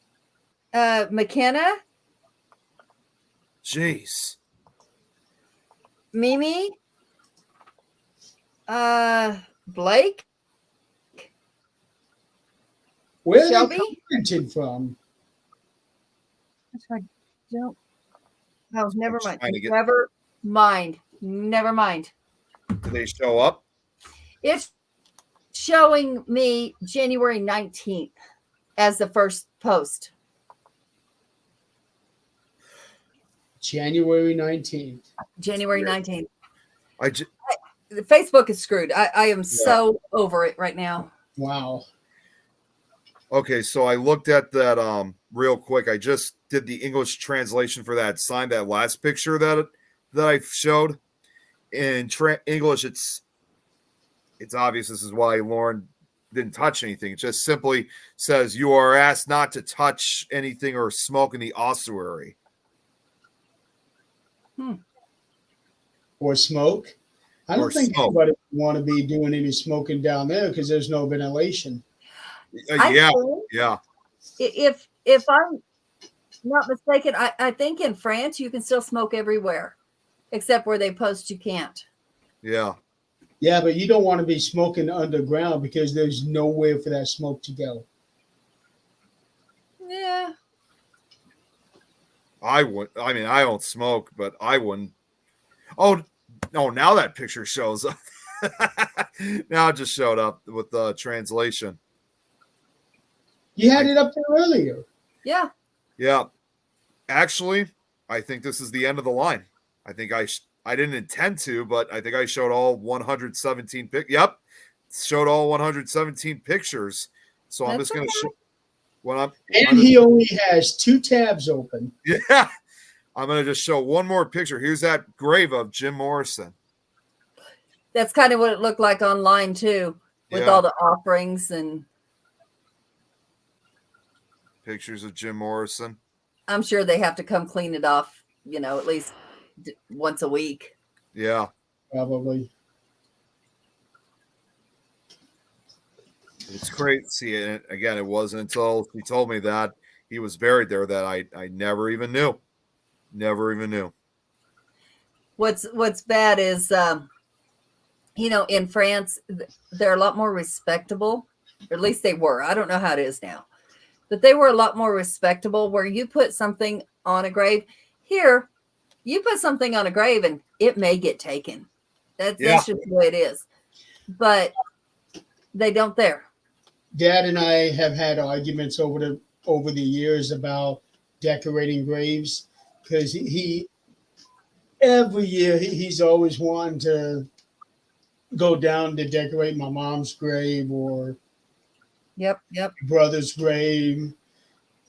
McKenna, Jeez. Mimi, Blake, Where Shelby? are they commenting from? I don't. Oh, never mind. trying to get- Never mind. Do they show up? It's showing me January 19th as the first post. January 19th. January 19th. The Facebook is screwed. I am so over it right now. Wow. Okay, so I looked at that real quick. I just did the English translation for that sign, that last picture that I showed. In English, it's obvious. This is why Lauren didn't touch anything. It just simply says, "You are asked not to touch anything or smoke in the ossuary." Hmm. or smoke. I don't Or think smoke. anybody would want to be doing any smoking down there because there's no ventilation. I Yeah, think yeah, if I'm not mistaken, I think in France you can still smoke everywhere, except where they post you can't. yeah. Yeah, but you don't want to be smoking underground because there's nowhere for that smoke to go. Yeah. I would. I mean, I don't smoke, but I wouldn't. Oh, no! Now that picture shows up. Now it just showed up with the translation. You had it up there earlier. Yeah. Yeah, actually, I think this is the end of the line. I think I didn't intend to, but I think I showed all 117 Yep, showed all 117 pictures. So I'm That's just gonna okay. show when I'm And he only has 2 tabs open. yeah. I'm gonna just show one more picture. Here's that grave of Jim Morrison. That's kind of what it looked like online too, with Yeah. all the offerings, and Pictures of Jim Morrison. I'm sure they have to come clean it off, at least once a week. Yeah. Probably. It's great seeing it. Again, it wasn't until he told me that he was buried there that I never even knew. Never even knew. What's bad is, in France, they're a lot more respectable, or at least they were. I don't know how it is now, but they were a lot more respectable where you put something on a grave. Here, you put something on a grave and it may get taken. That's just the way it is. But they don't there. Dad and I have had arguments over the years about decorating graves because he every year he's always wanting to go down to decorate my mom's grave or Yep. brother's grave,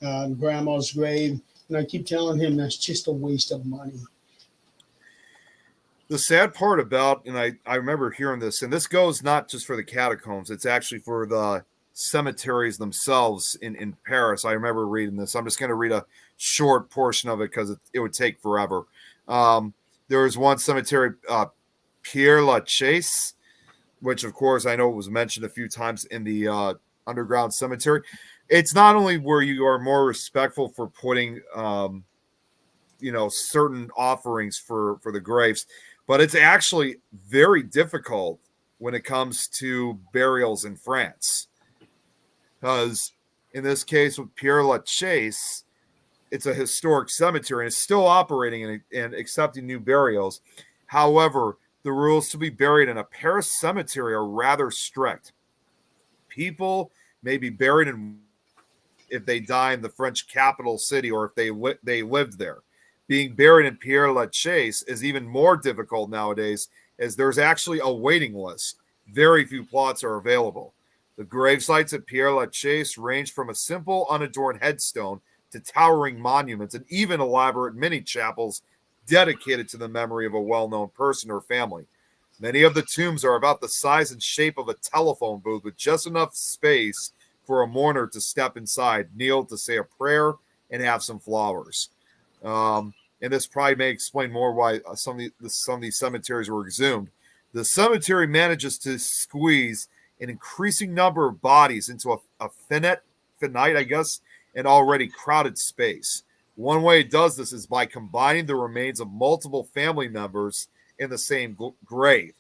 grandma's grave, and I keep telling him that's just a waste of money. The sad part about, and I remember hearing this, and this goes not just for the catacombs, it's actually for the cemeteries themselves in Paris. I remember reading this. I'm just going to read a short portion of it because it would take forever. There was one cemetery, Père Lachaise, which of course I know was mentioned a few times in the underground cemetery. It's not only where you are more respectful for putting certain offerings for the graves, but it's actually very difficult when it comes to burials in France. Because in this case with Père Lachaise, it's a historic cemetery and it's still operating and accepting new burials. However, the rules to be buried in a Paris cemetery are rather strict. People may be buried if they die in the French capital city or if they lived there. Being buried in Père Lachaise is even more difficult nowadays as there's actually a waiting list. Very few plots are available. The grave sites at Père Lachaise range from a simple unadorned headstone to towering monuments and even elaborate mini chapels dedicated to the memory of a well-known person or family. Many of the tombs are about the size and shape of a telephone booth with just enough space for a mourner to step inside, kneel to say a prayer, and have some flowers. And this probably may explain more why some of these cemeteries were exhumed. The cemetery manages to squeeze an increasing number of bodies into a finite, I guess, an already crowded space. One way it does this is by combining the remains of multiple family members in the same grave.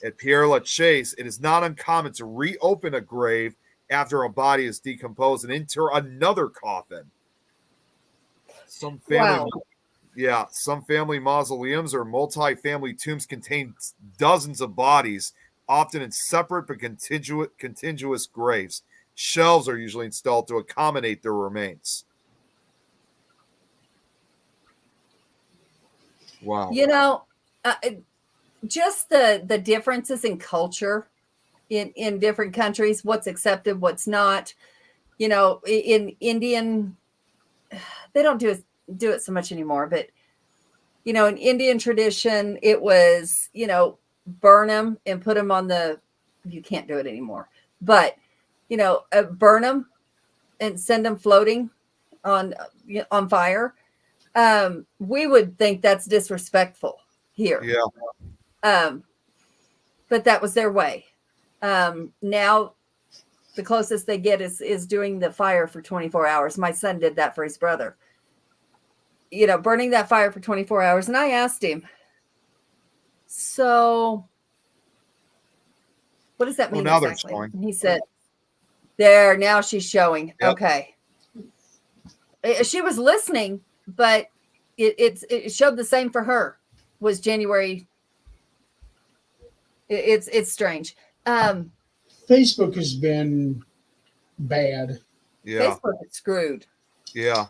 At Père Lachaise, it is not uncommon to reopen a grave after a body is decomposed and enter another coffin. Some family mausoleums or multi-family tombs contain dozens of bodies, often in separate but contiguous graves. Shelves are usually installed to accommodate their remains. Wow. Just the differences in culture in different countries, what's accepted, what's not. In Indian, they don't do it so much anymore, but in Indian tradition, it was, burn them and put them on you can't do it anymore, but burn them and send them floating on fire. We would think that's disrespectful here. Yeah. But that was their way. Now the closest they get is doing the fire for 24 hours. My son did that for his brother. You know, burning that fire for 24 hours. And I asked him, so what does that mean? Well, now they're exactly? showing. And he said, there, now she's showing. Yep. Okay. She was listening, but it showed the same for her. Was January. It's strange. Facebook has been bad. Yeah. Facebook is screwed. Yeah.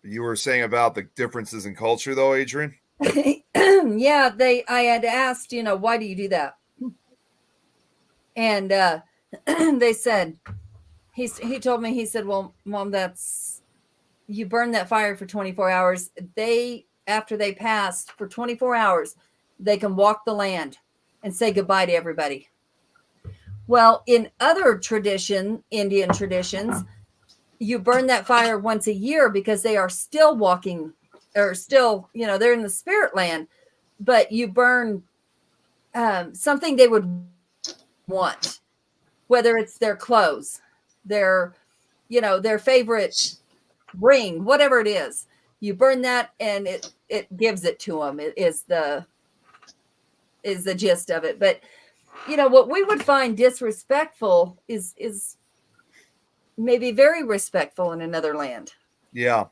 You were saying about the differences in culture, though, Adrian? Yeah, I had asked, you know, why do you do that? And they said, he told me, he said, well, Mom, you burn that fire for 24 hours. After they passed for 24 hours, they can walk the land and say goodbye to everybody. Well, in other Indian traditions, you burn that fire once a year because they are still walking, or still, you know, they're in the spirit land, but you burn something they would want, whether it's their clothes, their favorite ring, whatever it is. You burn that and it gives it to them. It is the gist of it. But you know what we would find disrespectful is maybe very respectful in another land. Yeah.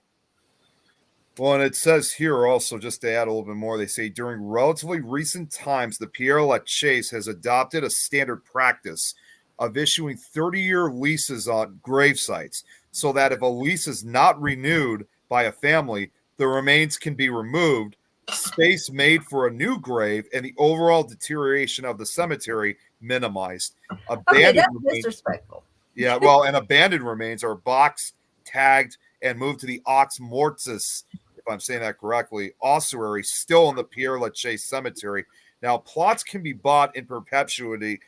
Well, and it says here also, just to add a little bit more, they say during relatively recent times, the Père Lachaise has adopted a standard practice of issuing 30-year leases on grave sites so that if a lease is not renewed by a family, the remains can be removed, space made for a new grave, and the overall deterioration of the cemetery minimized. Okay, that's disrespectful. Yeah, well, and abandoned remains are boxed, tagged, and moved to the Ox Mortis, if I'm saying that correctly, ossuary, still in the Père Lachaise cemetery. Now, plots can be bought in perpetuity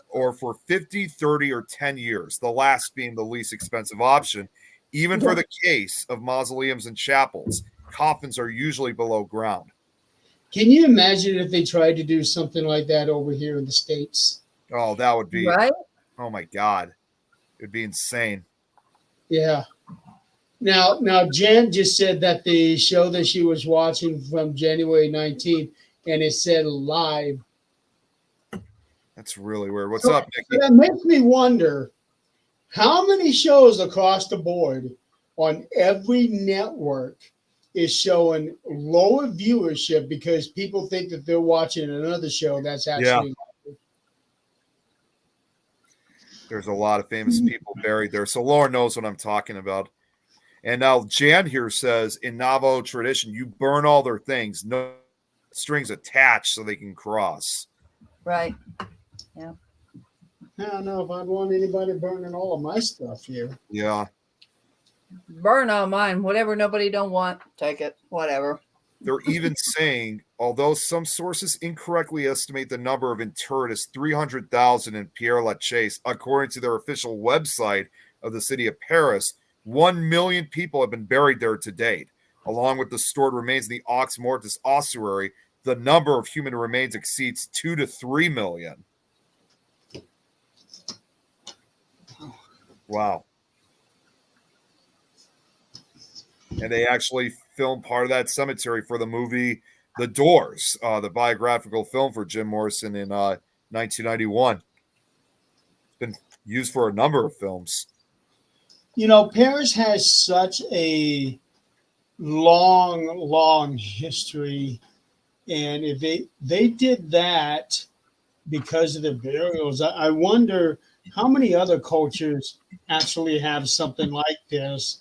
or for 50, 30, or 10 years, the last being the least expensive option. Even for the case of mausoleums and chapels, coffins are usually below ground. Can you imagine if they tried to do something like that over here in the States? Oh, that would be, right? Oh my God. It would be insane. Yeah. Now, Jen just said that the show that she was watching from January 19th, and it said live. That's really weird. What's up, Nikki? That makes me wonder how many shows across the board on every network is showing lower viewership because people think that they're watching another show that's actually. There's a lot of famous people buried there. So Lauren knows what I'm talking about. And now Jan here says in Navajo tradition, you burn all their things, no strings attached so they can cross. Right. Yeah. I don't know if I'd want anybody burning all of my stuff here. Yeah. Burn all mine. Whatever nobody don't want, take it. Whatever. They're even saying, although some sources incorrectly estimate the number of interred as 300,000 in Père Lachaise, according to their official website of the city of Paris, 1 million people have been buried there to date. Along with the stored remains in the Ox Mortis ossuary, the number of human remains exceeds 2 to 3 million. Wow. And they actually filmed part of that cemetery for the movie The Doors, the biographical film for Jim Morrison in 1991. It's been used for a number of films. You know, Paris has such a long history. And if they did that because of the burials, I wonder how many other cultures actually have something like this.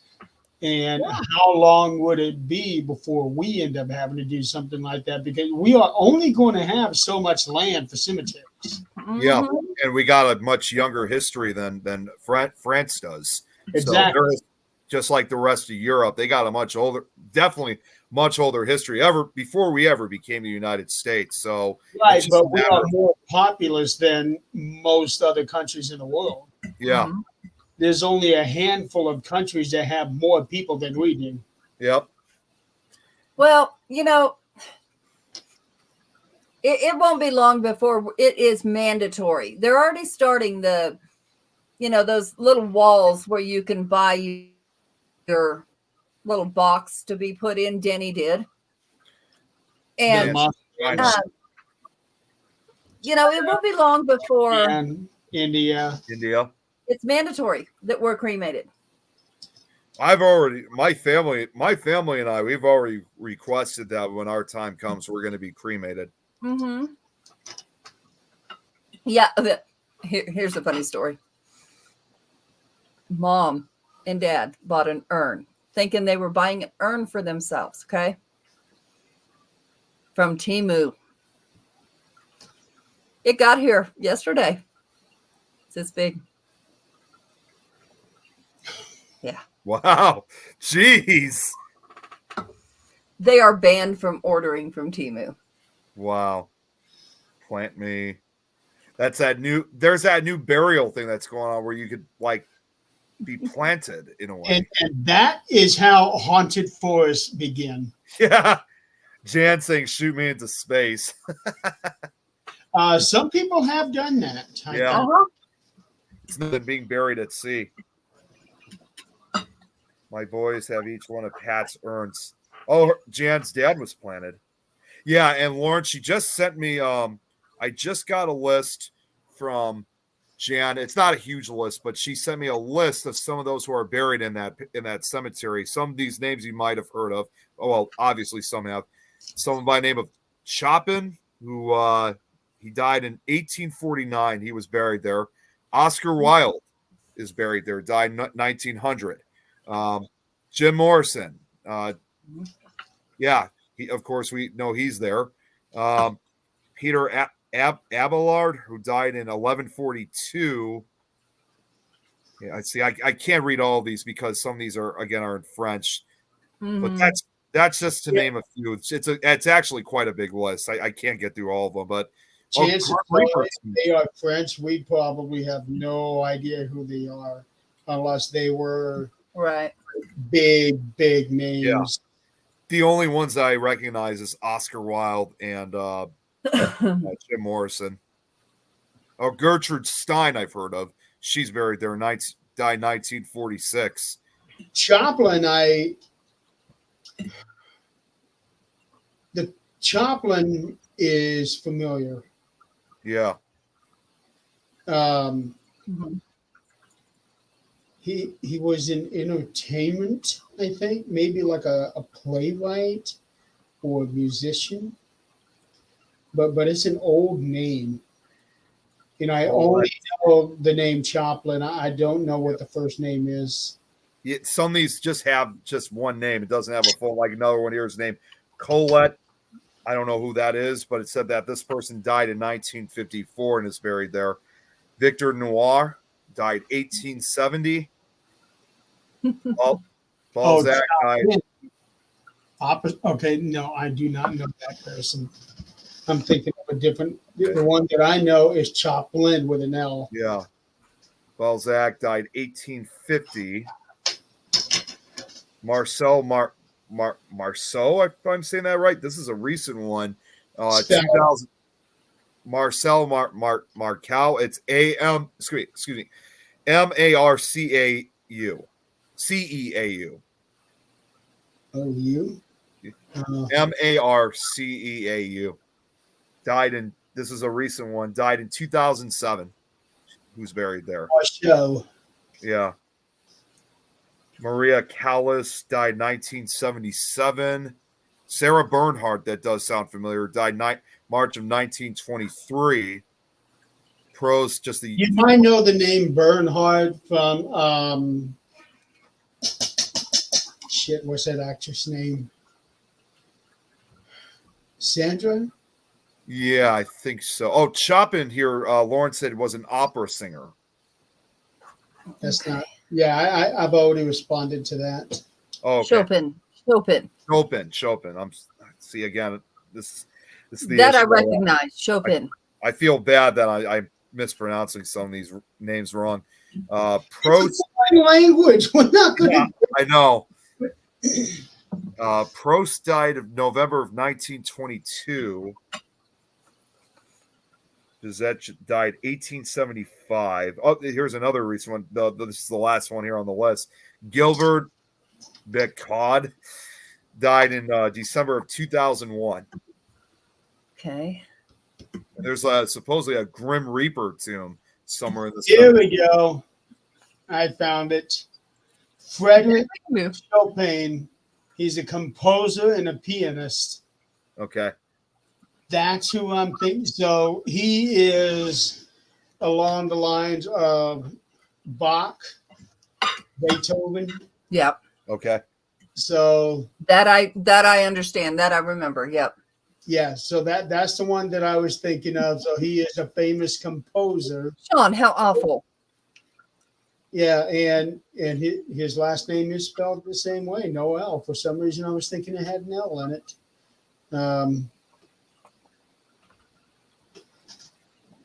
And how long would it be before we end up having to do something like that? Because we are only going to have so much land for cemeteries. Yeah, and we got a much younger history than France does. Exactly. So just like the rest of Europe, they got a definitely much older history before we ever became the United States. So right, but we are more populous than most other countries in the world. Yeah. There's only a handful of countries that have more people than we do. Yep. Well, it won't be long before it is mandatory. They're already starting those little walls where you can buy your little box to be put in. Denny did. And, The Mos- I know. it won't be long before and India. India. it's mandatory that we're cremated. My family and I, we've already requested that when our time comes, we're going to be cremated. Mm-hmm. Yeah. Here's a funny story. Mom and Dad bought an urn, thinking they were buying an urn for themselves. Okay. From Temu. It got here yesterday. It's this big. Yeah. Wow. Jeez. They are banned from ordering from Temu. Wow. Plant me. There's that new burial thing that's going on where you could like be planted in a way. And that is how haunted forests begin. Yeah. Jan saying, shoot me into space. Some people have done that. Yeah. Uh-huh. It's nothing than being buried at sea. My boys have each one of Pat's urns. Oh, Jan's dad was planted. Yeah, and Lauren, she just sent me I just got a list from Jan. It's not a huge list, but she sent me a list of some of those who are buried in that cemetery. Some of these names you might have heard of. Oh, well, obviously some have. Someone by the name of Chopin, who he died in 1849. He was buried there. Oscar Wilde is buried there, died in 1900. Jim Morrison. Yeah, of course, we know he's there. Peter Abelard, who died in 1142. Yeah, I see. I can't read all of these because some of these are in French. Mm-hmm. But that's just to name a few. It's actually quite a big list. I can't get through all of them, but Chances are they are French. We probably have no idea who they are unless they were Right. big names. Yeah. The only ones I recognize is Oscar Wilde and Jim Morrison. Oh, Gertrude Stein, I've heard of. She's buried there. Died 1946. Choplin, the Choplin is familiar. Yeah. Mm-hmm. He was in entertainment, I think, maybe like a playwright or a musician. But it's an old name. I only know the name Choplin. I don't know what the first name is. Yeah, some of these just have just one name. It doesn't have a full, like another one here is named Colette. I don't know who that is, but it said that this person died in 1954 and is buried there. Victor Noir died 1870. Balzac died. Okay, no, I do not know that person. I'm thinking of a different. The one that I know is Choplin with an L. Yeah. Balzac died 1850. Marceau, if I'm saying that right. This is a recent one. 2000. Marcel Marcau. It's excuse me. Marcau. CEAU. Oh, you? Marceau. Died in, this is a recent one, died in 2007. Who's buried there? Show. Yeah. Maria Callas died 1977. Sarah Bernhardt, that does sound familiar, died March of 1923. Pros, just the. You might know the name Bernhardt from what's that actress name? Sandra? Yeah, I think so. Oh, Chopin here, Lauren said was an opera singer. That's not. Yeah, I've already responded to that. Oh, okay. Chopin. I'm see again. This is the that issue. I recognize. Chopin. I feel bad that I'm mispronouncing some of these names wrong. It's a foreign language. We're not going to. I know. Prost died of November of 1922. Bizet died 1875. Oh, here's another recent one. This is the last one here on the list. Gilbert Bécaud died in December of 2001. Okay. And there's supposedly a Grim Reaper tomb somewhere in this. Here we go. I found it. Frederick Move. Chopin. He's a composer and a pianist. Okay. That's who I'm thinking. So he is along the lines of Bach, Beethoven. Yep. Okay. So That I understand. That I remember. Yep. yeah, so that's the one that I was thinking of. So he is a famous composer. Sean, how awful. Yeah, and his last name is spelled the same way, Noel. For some reason, I was thinking it had an L in it.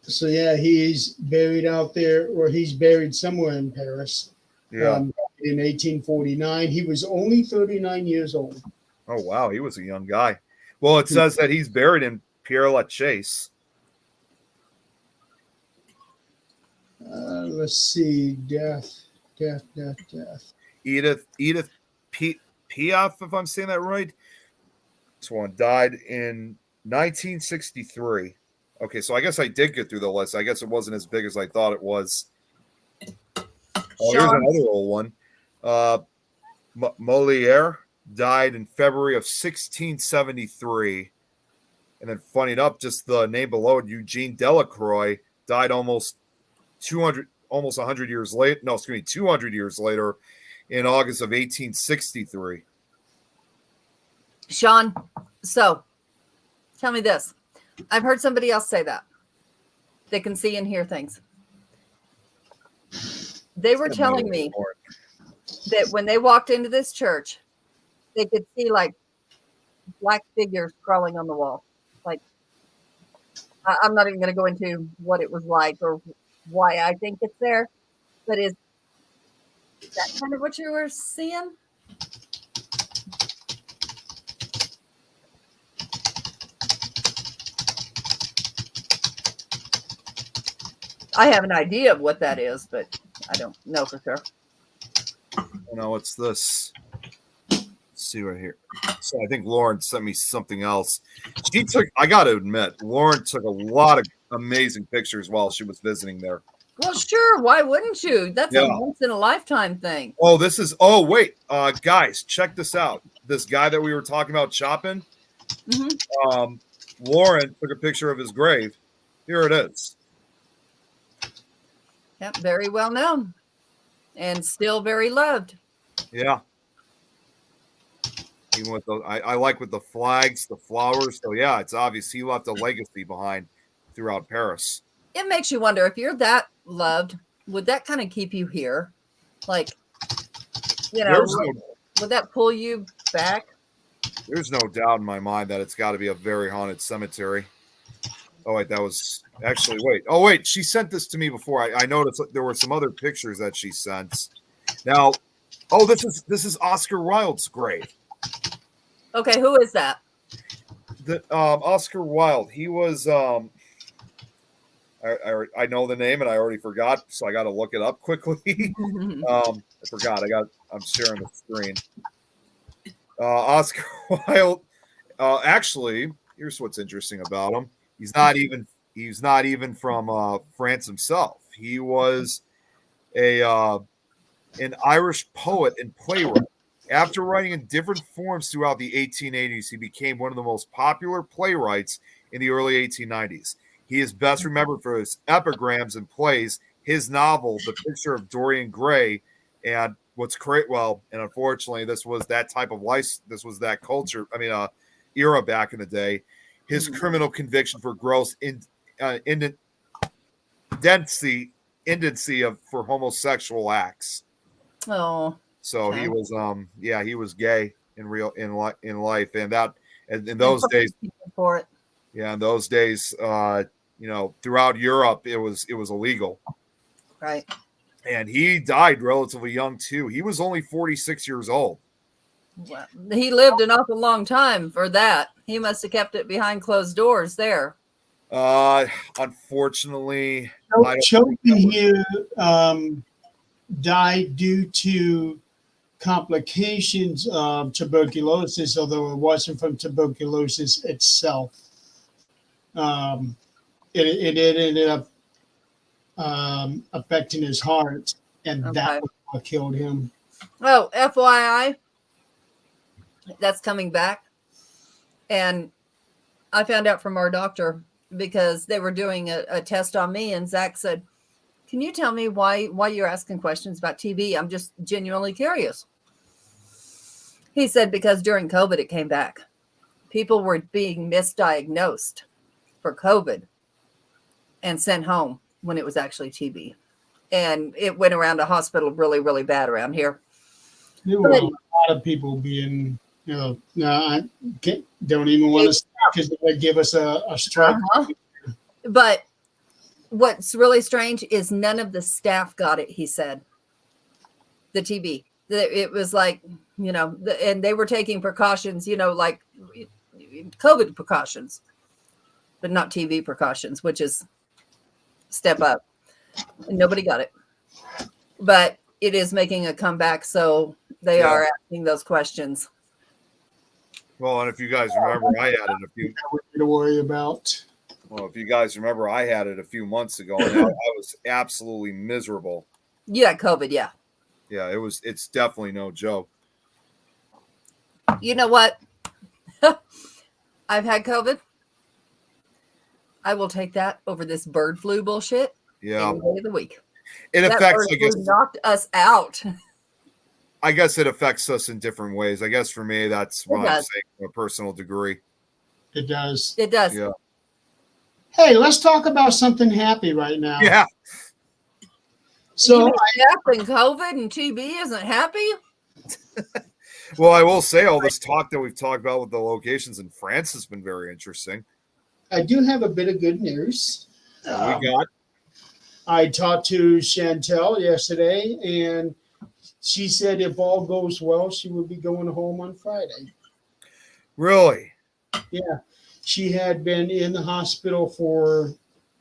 So yeah, he's buried out there, or he's buried somewhere in Paris. Yeah. In 1849, he was only 39 years old. Oh wow, he was a young guy. Well, it says that he's buried in Père Lachaise. Let's see, death. Edith Piaf, if I'm saying that right. This one died in 1963. Okay, so I guess I did get through the list. I guess it wasn't as big as I thought it was. Oh, here's Sean. another old one. Moliere died in February of 1673. And then funny enough, just the name below it, Eugene Delacroix, died almost 100 years late. No, excuse me, 200 years later in August of 1863. Sean, so tell me this. I've heard somebody else say that. They can see and hear things. They were telling me that when they walked into this church, they could see like black figures crawling on the wall. Like, I'm not even going to go into what it was like or why I think it's there, but is that kind of what you were seeing? I have an idea of what that is, but I don't know for sure. No, it's this. Let's see right here. So I think Lauren sent me something else. I got to admit, Lauren took a lot of amazing pictures while she was visiting there. Well, sure. Why wouldn't you? That's a once in a lifetime thing. Oh, wait. Guys, check this out. This guy that we were talking about chopping, Lauren took a picture of his grave. Here it is. Yep, very well known and still very loved. Yeah. Even with I like with the flags, the flowers. So yeah, it's obvious he left a legacy behind throughout Paris. It makes you wonder if you're that loved, would that kind of keep you here? Like, you know, would that pull you back? There's no doubt in my mind that it's got to be a very haunted cemetery. Oh, wait, that was actually, wait. Oh, wait, she sent this to me before. I noticed there were some other pictures that she sent. Now, this is Oscar Wilde's grave. Okay, who is that? Oscar Wilde. He was, I know the name and I already forgot, so I got to look it up quickly. I forgot. I'm sharing the screen. Oscar Wilde. Actually, here's what's interesting about him. He's not even from France himself. He was an Irish poet and playwright. After writing in different forms throughout the 1880s, he became one of the most popular playwrights in the early 1890s. He is best remembered for his epigrams and plays, his novel, The Picture of Dorian Gray, and what's great. Well, and unfortunately, this was that type of life. This was that culture. I mean, era back in the day. His criminal conviction for gross indecency for homosexual acts. Oh, so okay. He was, he was gay in life, and that in those days. For it. Yeah, in those days, throughout Europe, it was illegal. Right. And he died relatively young too. He was only 46 years old. Well, he lived an awful long time for that. He must have kept it behind closed doors there. Unfortunately, So I don't Chopin think that was- here died due to complications of tuberculosis, although it wasn't from tuberculosis itself. It ended up affecting his heart, and Okay. that was what killed him. Oh, FYI, that's coming back. And I found out from our doctor because they were doing a test on me, and Zach said, "Can you tell me why you're asking questions about TB? I'm just genuinely curious." He said because during COVID it came back. People were being misdiagnosed for COVID and sent home when it was actually TB. And it went around the hospital really, really bad around here. There were a lot of people being, no, I don't even want to say because they would give us a strike. Uh-huh. But what's really strange is none of the staff got it, he said. The TB. It was like, and they were taking precautions, like COVID precautions, but not TB precautions, which is step up. And nobody got it. But it is making a comeback, so they are asking those questions. Well, and if you guys remember, I had it a few. To worry about. Well, if you guys remember, I had it a few months ago, and I was absolutely miserable. You got COVID, yeah. Yeah, it's definitely no joke. You know what? I've had COVID. I will take that over this bird flu bullshit Yeah, any day of the week. it That affects. bird flu knocked us out. I guess it affects us in different ways. I guess for me, that's what I'm does. saying to a personal degree. It does. It does. Yeah. Hey, let's talk about something happy right now. Yeah. So Death and COVID and TB isn't happy. Well, I will say all this talk that we've talked about with the locations in France has been very interesting. I do have a bit of good news. We got I talked to Chantel yesterday, and she said if all goes well, she will be going home on Friday. really. Yeah. She had been in the hospital for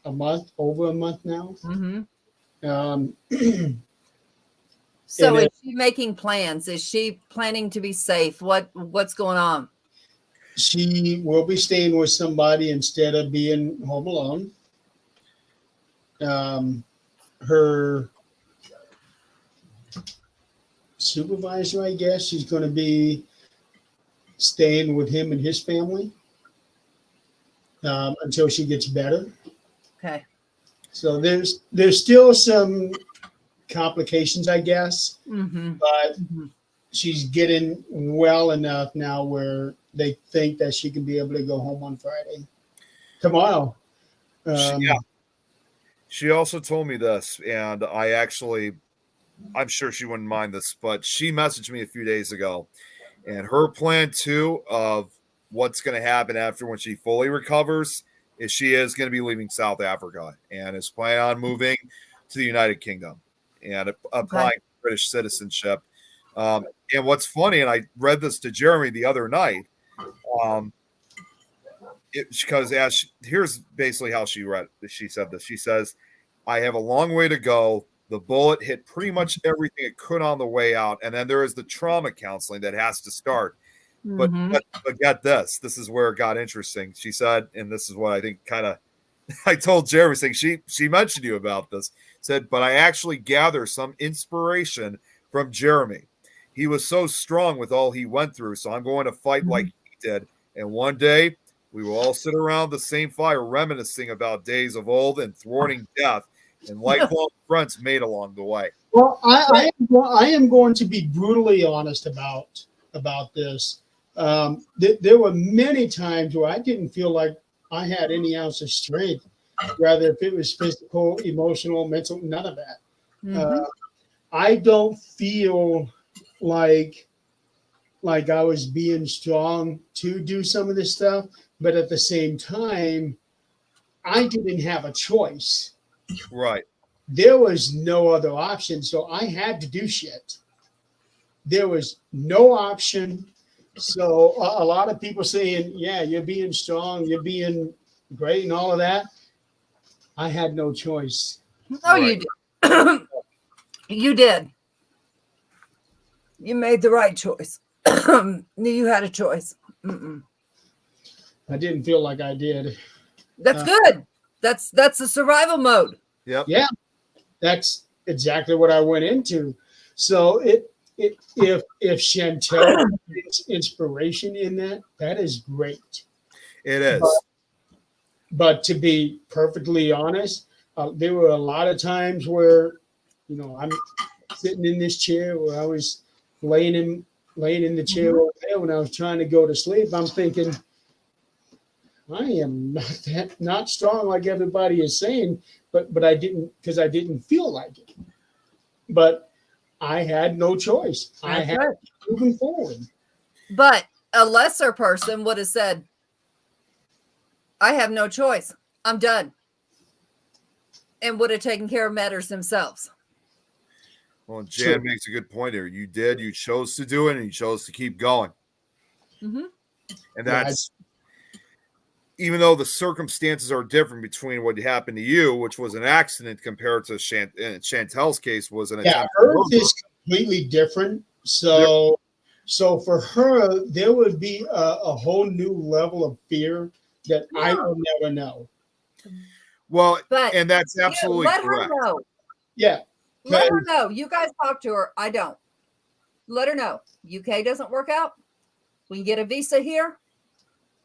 a month, over a month now. Mm-hmm. Um, So And is she making plans? Is she planning to be safe? What's going on? she will be staying with somebody instead of being home alone. Her supervisor, I guess, she's going to be staying with him and his family until she gets better. Okay. So there's still some complications, I guess, Mm-hmm. but Mm-hmm. she's getting well enough now where they think that she can be able to go home on Friday, tomorrow. Yeah. She also told me this, and I'm sure she wouldn't mind this, but she messaged me a few days ago, and her plan too of what's going to happen after when she fully recovers is she is going to be leaving South Africa and is planning on moving to the United Kingdom and applying for British citizenship. And what's funny, and I read this to Jeremy the other night, because here's basically how she said this. She says, "I have a long way to go. The bullet hit pretty much everything it could on the way out, and then there is the trauma counseling that has to start." But get this. This is where it got interesting. She said, and this is what I think kind of I told Jeremy, saying she mentioned you about this. Said, but I actually gather some inspiration from Jeremy. He was so strong with all he went through, so I'm going to fight like he did. And one day we will all sit around the same fire, reminiscing about days of old and thwarting death and lifelong friends made along the way. Well, I am going to be brutally honest about this. There were many times where I didn't feel like I had any ounce of strength, rather if it was physical, emotional, mental, none of that. I don't feel like I was being strong to do some of this stuff, but at the same time, I didn't have a choice. Right. There was no other option, so I had to do shit. there was no option. So a lot of people saying, yeah, you're being strong, you're being great and all of that. I had no choice. Oh, Right. you did. You did. You made the right choice. You had a choice. Mm-mm. I didn't feel like I did. That's good. That's the survival mode. Yep. Yeah, that's exactly what I went into. So if Chantel is inspiration in that, that is great. It is. But to be perfectly honest, there were a lot of times where, I'm sitting in this chair where I was laying in the chair over there when I was trying to go to sleep. I'm thinking, I am not strong like everybody is saying, but I didn't feel like it. But I had no choice. I had to keep moving forward. But a lesser person would have said, I have no choice. I'm done. And would have taken care of matters themselves. Well, Jan True. makes a good point here. You did. You chose to do it, and you chose to keep going. Mm-hmm. And that's even though the circumstances are different between what happened to you, which was an accident, compared to Chantel's case was an attempt. Hers is completely different. So for her, there would be a whole new level of fear that I will never know. Well, But and that's absolutely let correct. her know. Yeah. Let her know. You guys talk to her. I don't. Let her know. UK doesn't work out. We can get a visa here.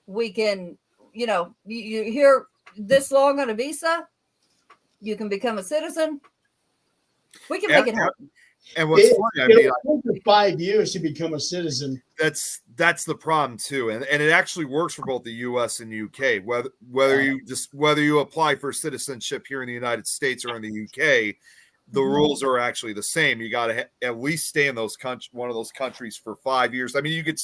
We can, you here this long on a visa. You can become a citizen. We can make it happen. And what's funny, I mean, it took 5 years to become a citizen. that's the problem too, and it actually works for both the U.S. and UK. Whether you apply for citizenship here in the United States or in the UK, the rules are actually the same. You got to at least stay in one of those countries for 5 years. I mean, you could.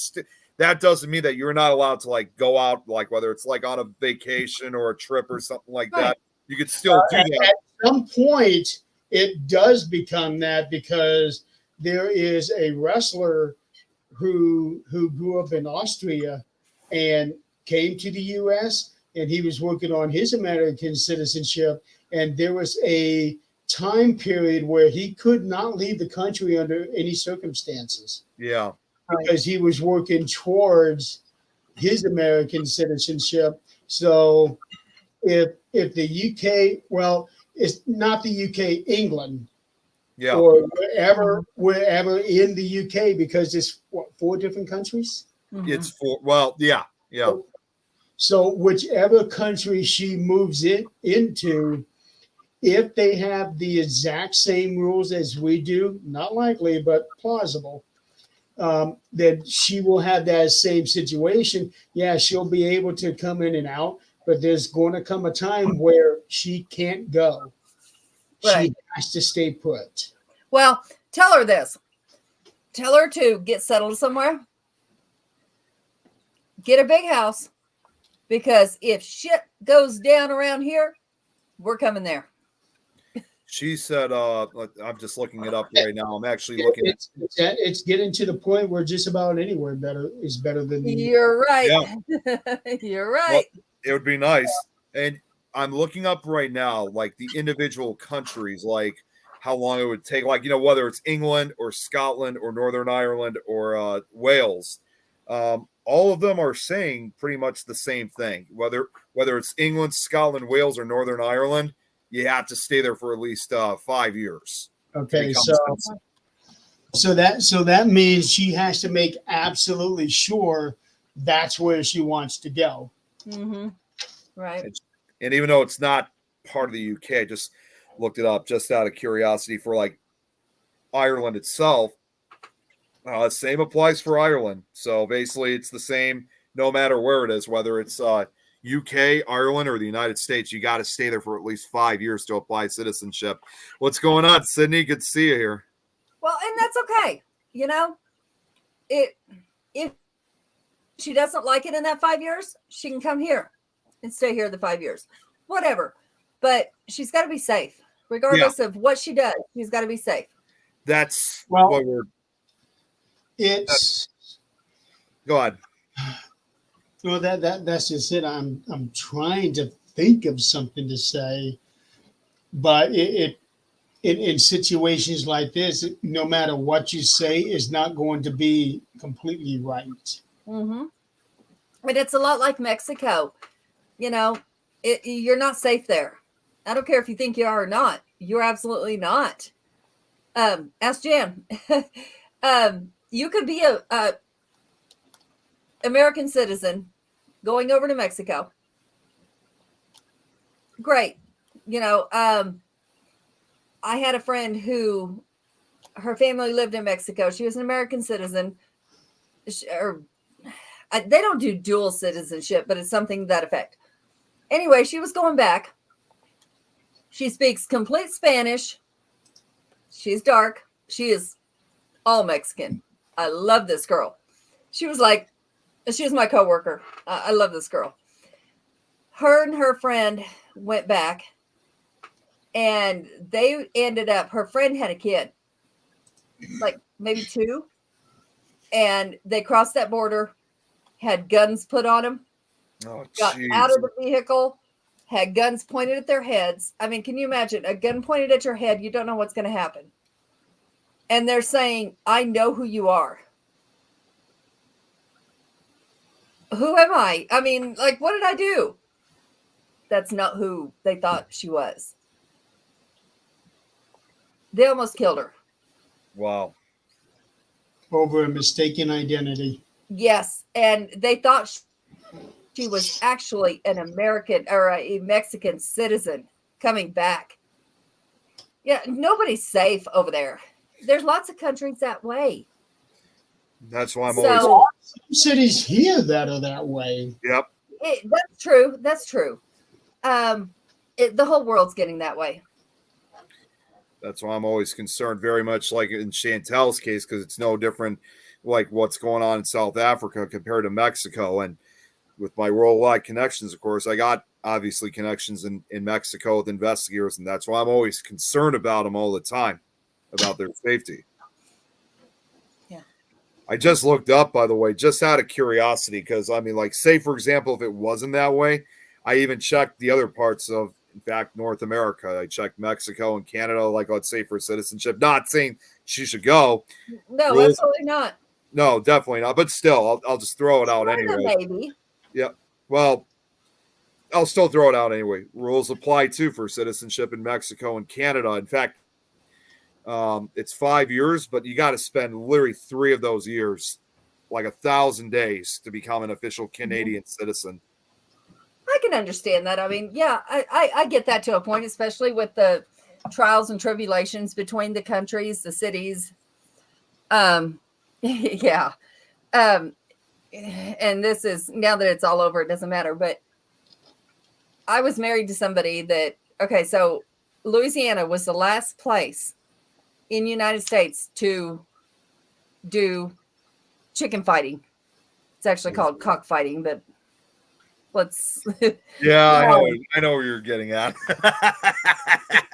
That doesn't mean that you're not allowed to go out, whether it's on a vacation or a trip or something like that. You could still do that. At some point, it does become that, because there is a wrestler who grew up in Austria and came to the U.S. and he was working on his American citizenship, and there was a time period where he could not leave the country under any circumstances. Yeah. Because he was working towards his American citizenship. So if the UK, well, it's not the UK, England, or wherever in the UK, because it's 4 different countries. It's 4. Well, yeah. So whichever country she moves into, if they have the exact same rules as we do, not likely, but plausible, then she will have that same situation. Yeah, she'll be able to come in and out, but there's going to come a time where she can't go. Right. She has to stay put. Well, tell her this. Tell her to get settled somewhere. Get a big house. Because if shit goes down around here, we're coming there. She said, I'm just looking it up right now. I'm actually looking it's getting to the point where just about anywhere is better than You're right. Yeah. You're right. Well, it would be nice. And I'm looking up right now, the individual countries, how long it would take, whether it's England or Scotland or Northern Ireland or Wales. All of them are saying pretty much the same thing. Whether it's England, Scotland, Wales, or Northern Ireland, you have to stay there for at least 5 years. Okay, so that means she has to make absolutely sure that's where she wants to go. Mm-hmm. Right. And even though it's not part of the UK, I just looked it up just out of curiosity for Ireland itself. The same applies for Ireland. So basically, it's the same no matter where it is, whether it's UK, Ireland, or the United States. You got to stay there for at least 5 years to apply citizenship. What's going on, Sydney? Good to see you here. Well, and that's okay. If she doesn't like it in that 5 years, she can come here and stay here the 5 years, whatever. But she's got to be safe, regardless of what she does. She's got to be safe. That's what we're. it's Go ahead. well that's just it. I'm trying to think of something to say, but in situations like this, no matter what you say, is not going to be completely right. Mm-hmm. But it's a lot like Mexico. You know, you're not safe there. I don't care if you think you are or not. You're absolutely not. Ask Jan. You could be a American citizen going over to Mexico. Great. You know, I had a friend who her family lived in Mexico. She was an American citizen. They don't do dual citizenship, but it's something to that effect. Anyway, she was going back. She speaks complete Spanish. She's dark. She is all Mexican. I love this girl. She was my coworker. I love this girl. Her and her friend went back, and they ended up, her friend had a kid, like maybe 2, and they crossed that border, had guns put on them, Oh, got jeez. out of the vehicle, had guns pointed at their heads. I mean, can you imagine a gun pointed at your head? You don't know what's going to happen. And they're saying, I know who you are. Who am I? I mean, like, what did I do? That's not who they thought she was. They almost killed her. Wow. Over a mistaken identity. Yes. And they thought she was actually an American or a Mexican citizen coming back. Yeah, nobody's safe over there. There's lots of countries that way. That's why I'm So- always. Some cities here that are that way. Yep. That's true. That's true. The whole world's getting that way. That's why I'm always concerned, very much like in Chantel's case, because it's no different like what's going on in South Africa compared to Mexico. And with my worldwide connections, of course, I got obviously connections in Mexico with investigators, and that's why I'm always concerned about them all the time, about their safety. Yeah. I just looked up, by the way, just out of curiosity, because I mean, like, say for example, if it wasn't that way, I even checked the other parts of, in fact, North America. I checked Mexico and Canada, like, let's say for citizenship. Not saying she should go. No, Rules- absolutely not. No, definitely not. But still, I'll just throw it out Florida, anyway. maybe. Well, I'll still throw it out anyway. Rules apply too for citizenship in Mexico and Canada. In fact, it's 5 years, but you got to spend literally 3 of those years, like 1,000 days, to become an official Canadian citizen. I can understand that. I mean, yeah, I get that to a point, especially with the trials and tribulations between the countries, the cities. Yeah. And this is, now that it's all over, it doesn't matter. But I was married to somebody that, okay, so Louisiana was the last place in the United States to do chicken fighting. It's actually called cockfighting, but let's. Yeah, I know where you're getting at.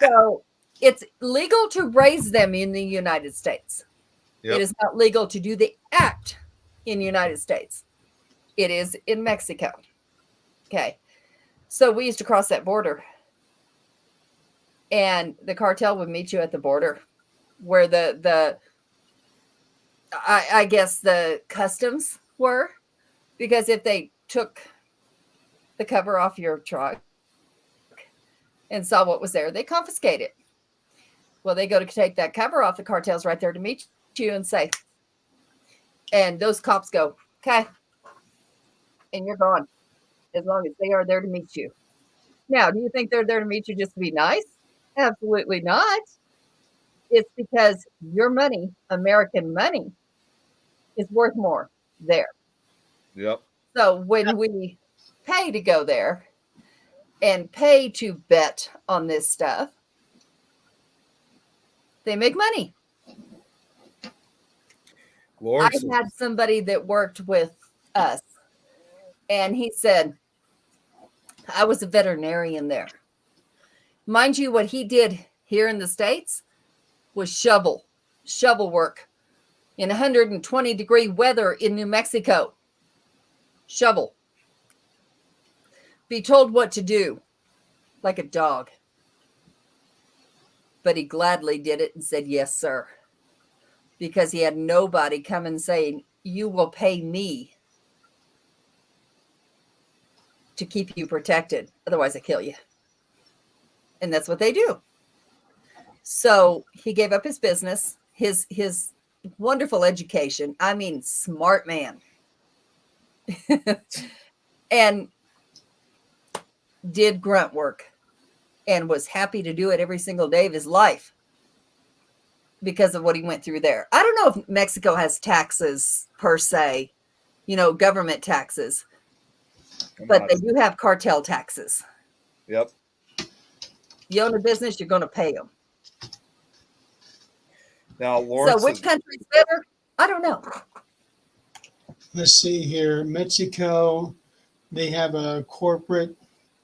So it's legal to raise them in the United States. Yep. It is not legal to do the act in the United States. It is in Mexico. Okay. So we used to cross that border. And the cartel would meet you at the border where I guess the customs were. Because if they took the cover off your truck and saw what was there, they confiscate it. Well, they go to take that cover off, the cartel's right there to meet you and say, and those cops go, okay, and you're gone, as long as they are there to meet you. Now, do you think they're there to meet you just to be nice? Absolutely not. It's because your money, American money, is worth more there. Yep. So when we pay to go there and pay to bet on this stuff, they make money. Lord, I had somebody that worked with us, and he said, I was a veterinarian there. Mind you, what he did here in the States was shovel work in 120-degree weather in New Mexico. Shovel. Be told what to do, like a dog. But he gladly did it and said, yes, sir. Because he had nobody come and saying, you will pay me to keep you protected. Otherwise, I kill you. And that's what they do. So he gave up his business, his wonderful education. I mean, smart man. And did grunt work and was happy to do it every single day of his life because of what he went through there. I don't know if Mexico has taxes per se, government taxes, but they do have cartel taxes. Yep. You own a business, you're going to pay them. Now, Lawrence. So which country's better? I don't know. Let's see here. Mexico, they have a corporate,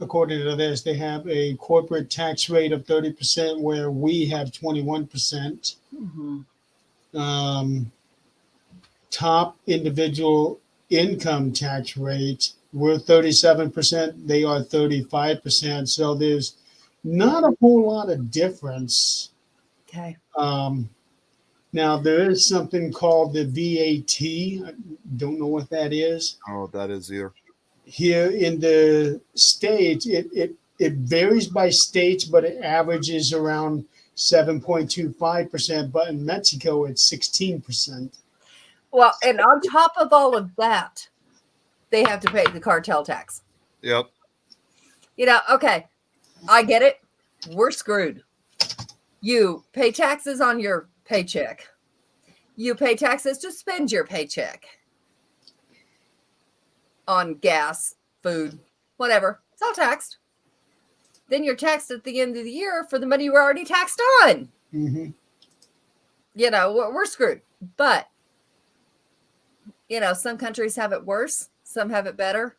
according to this, they have a corporate tax rate of 30%, where we have 21%. Mm-hmm. Top individual income tax rate, we're 37%, they are 35%. So there's not a whole lot of difference. Okay. Now, there is something called the VAT. I don't know what that is. I don't know what that is either. Here in the States, it varies by states, but it averages around 7.25%. But in Mexico, it's 16%. Well, and on top of all of that, they have to pay the cartel tax. Yep. Okay, I get it. We're screwed. You pay taxes on your paycheck. You pay taxes to spend your paycheck on gas, food, whatever. It's all taxed. Then you're taxed at the end of the year for the money you were already taxed on. Mm-hmm. We're screwed. But, some countries have it worse. Some have it better.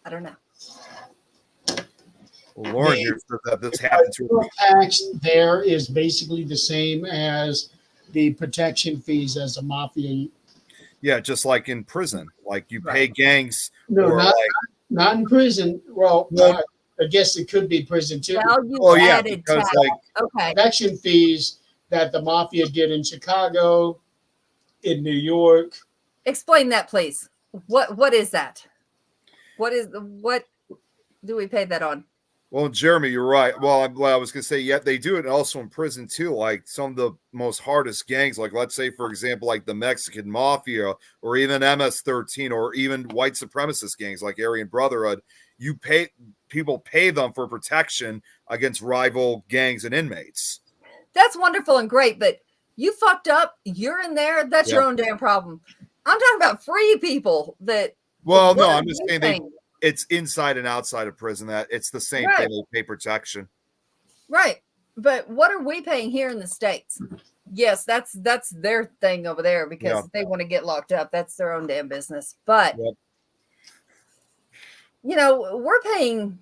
I don't know. Well, Lauren here said that this happened to The tax there is basically the same as the protection fees as a mafia. Yeah, just like in prison. Like you pay gangs. No, or not in prison. Well, I guess it could be prison too. Value added because tax. Okay. Protection fees that the mafia get in Chicago, in New York. Explain that, please. What is that? What do we pay that on? Well, Jeremy, you're right. Well, I was going to say, yeah, they do it also in prison too. Like some of the most hardest gangs, like let's say, for example, like the Mexican Mafia or even MS-13 or even white supremacist gangs like Aryan Brotherhood, people pay them for protection against rival gangs and inmates. That's wonderful and great, but you fucked up. You're in there. That's your own damn problem. I'm talking about free people that. Well, no, I'm just saying it's inside and outside of prison. That it's the same thing. They pay protection. Right. But what are we paying here in the States? Yes, that's their thing over there because they want to get locked up. That's their own damn business. But, we're paying.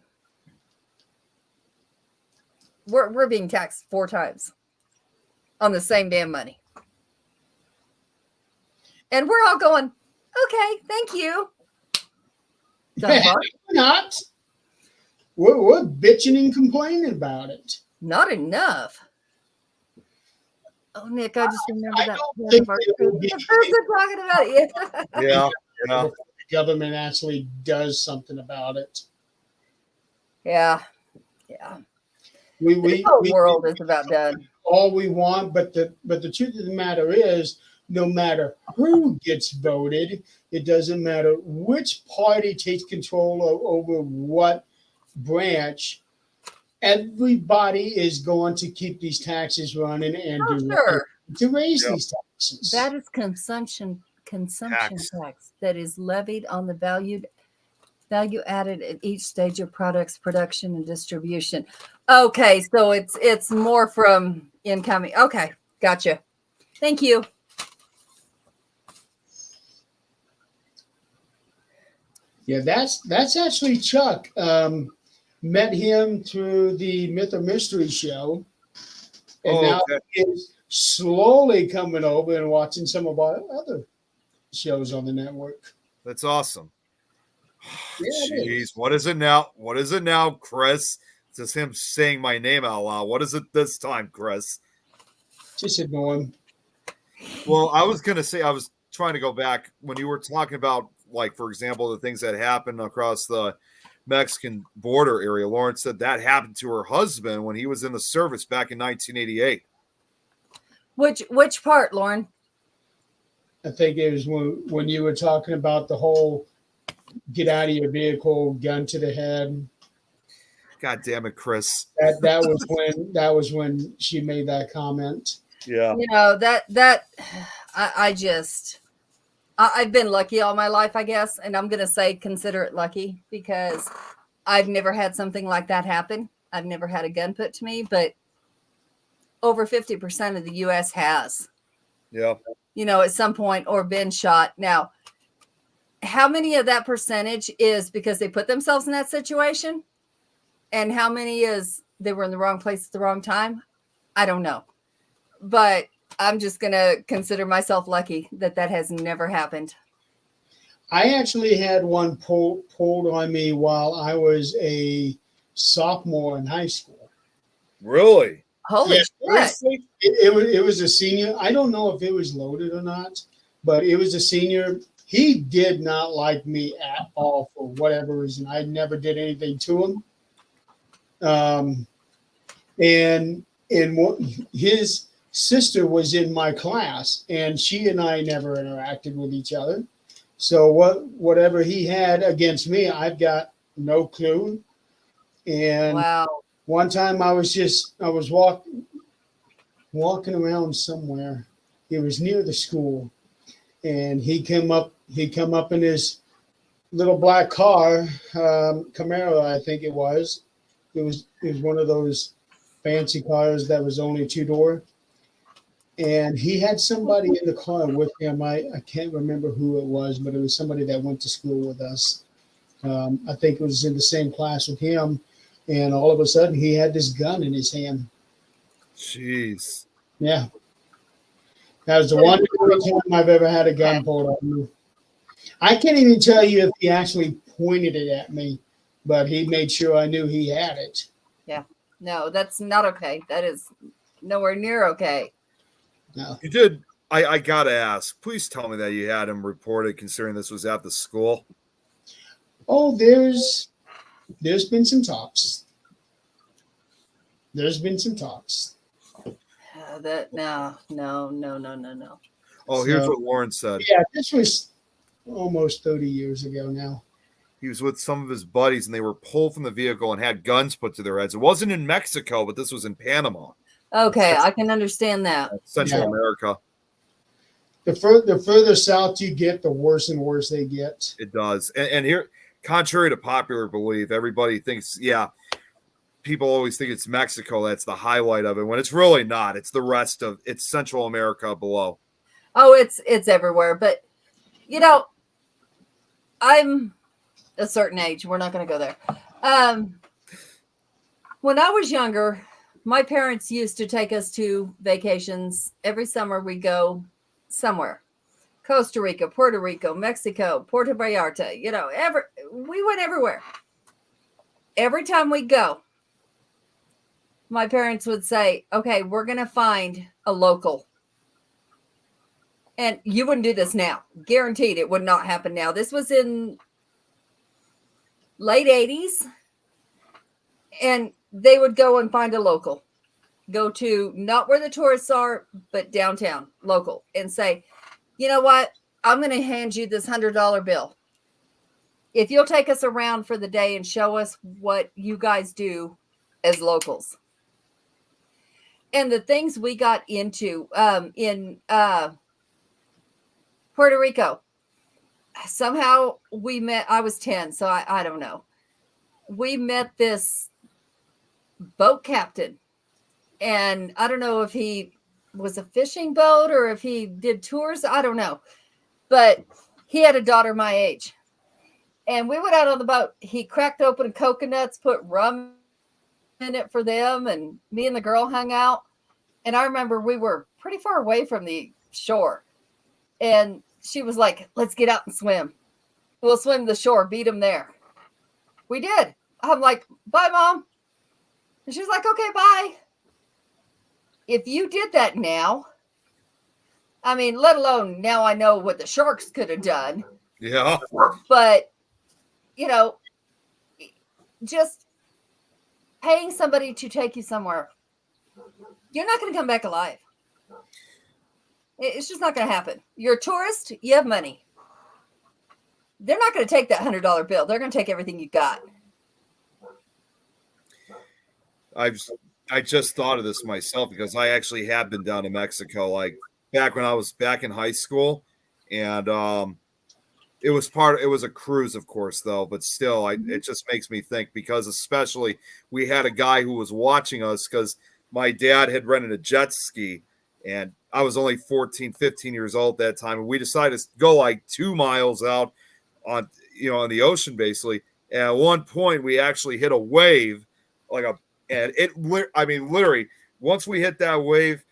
We're being taxed 4 times on the same damn money. And we're all going, okay, thank you. Not. We're bitching and complaining about it. Not enough. Oh, Nick, I just remember that. The person talking about it. Yeah. The government actually does something about it. Yeah. The whole world is about done. All we want, but the truth of the matter is, no matter who gets voted, it doesn't matter which party takes control over what branch. Everybody is going to keep these taxes running and to raise these taxes. That is consumption tax that is levied on the value added at each stage of products production and distribution. Okay, so it's more from incoming. Okay, gotcha. Thank you. Yeah, that's actually Chuck. Met him through the Myth or Mystery show. And Oh, now okay. he is slowly coming over and watching some of our other shows on the network. That's awesome. Yeah, it Jeez, is. what is it now? What is it now, Chris? It's just him saying my name out loud. What is it this time, Chris? Just ignore him. Well, I was gonna say I was trying to go back when you were talking about, like, for example, the things that happened across the Mexican border area. Lauren said that happened to her husband when he was in the service back in 1988. Which part, Lauren? I think it was when you were talking about the whole get out of your vehicle, gun to the head. God damn it, Chris. That was when she made that comment. Yeah. You know, that I've been lucky all my life, I guess, and I'm gonna say consider it lucky because I've never had something like that happen. I've never had a gun put to me, but over 50% of the US has, Yeah. you know, at some point or been shot. Now, how many of that percentage is because they put themselves in that situation? And how many is they were in the wrong place at the wrong time? I don't know. But I'm just going to consider myself lucky that has never happened. I actually had one pulled on me while I was a sophomore in high school. Really? Holy shit. Seriously? It was a senior. I don't know if it was loaded or not, but it was a senior. He did not like me at all for whatever reason. I never did anything to him. And his sister was in my class, and she and I never interacted with each other. So whatever he had against me, I've got no clue. And Wow. one time I was walking around somewhere. It was near the school, and he come up in his little black car, Camaro, I think it was. It was one of those fancy cars that was only 2-door. And he had somebody in the car with him. I can't remember who it was, but it was somebody that went to school with us. I think it was in the same class with him. And all of a sudden, he had this gun in his hand. Jeez. Yeah. That was the one time I've ever had a gun pulled on me. I can't even tell you if he actually pointed it at me, but he made sure I knew he had it. Yeah. No, that's not okay. That is nowhere near okay. No. You did. I gotta ask. Please tell me that you had him reported, considering this was at the school. Oh, there's been some talks. There's been some talks. No. Oh, here's So- what Lauren said. Yeah, this was almost 30 years ago now. He was with some of his buddies, and they were pulled from the vehicle and had guns put to their heads. It wasn't in Mexico, but this was in Panama, Okay, I can understand that. Central Yeah. America. The further south you get, the worse and worse they get. It does. And here, contrary to popular belief, everybody thinks, yeah, people always think it's Mexico that's the highlight of it, when it's really not. It's the rest of it's Central America below. Oh, it's everywhere. But you know, I'm a certain age. We're not going to go there. When I was younger, my parents used to take us to vacations. Every summer we go somewhere. Costa Rica, Puerto Rico, Mexico, Puerto Vallarta, you know, we went everywhere. Every time we go, my parents would say, okay, we're going to find a local. And you wouldn't do this now. Guaranteed it would not happen now. This was in late 80s. And they would go and find a local. Go to not where the tourists are, but downtown, local, and say, you know what? I'm going to hand you this $100 bill. If you'll take us around for the day and show us what you guys do as locals. And the things we got into in Puerto Rico, somehow we met, I was 10, so I don't know. We met this boat captain. And I don't know if he was a fishing boat or if he did tours. I don't know. But he had a daughter my age. And we went out on the boat. He cracked open coconuts, put rum in it for them. And me and the girl hung out. And I remember we were pretty far away from the shore. And she was like, let's get out and swim. We'll swim the shore, beat them there. We did. I'm like, bye, Mom. And she's like, okay, bye. If you did that now, I mean, let alone now I know what the sharks could have done. Yeah. But, you know, just paying somebody to take you somewhere, you're not going to come back alive. It's just not going to happen. You're a tourist, you have money. They're not going to take that $100 bill. They're going to take everything you got. I just thought of this myself because I actually have been down to Mexico, like back when I was back in high school, and it was a cruise, of course, though, but still, it just makes me think because especially we had a guy who was watching us because my dad had rented a jet ski, and I was only 14, 15 years old at that time, and we decided to go like 2 miles out on the ocean, basically. And at one point, we actually hit a wave, literally, once we hit that wave,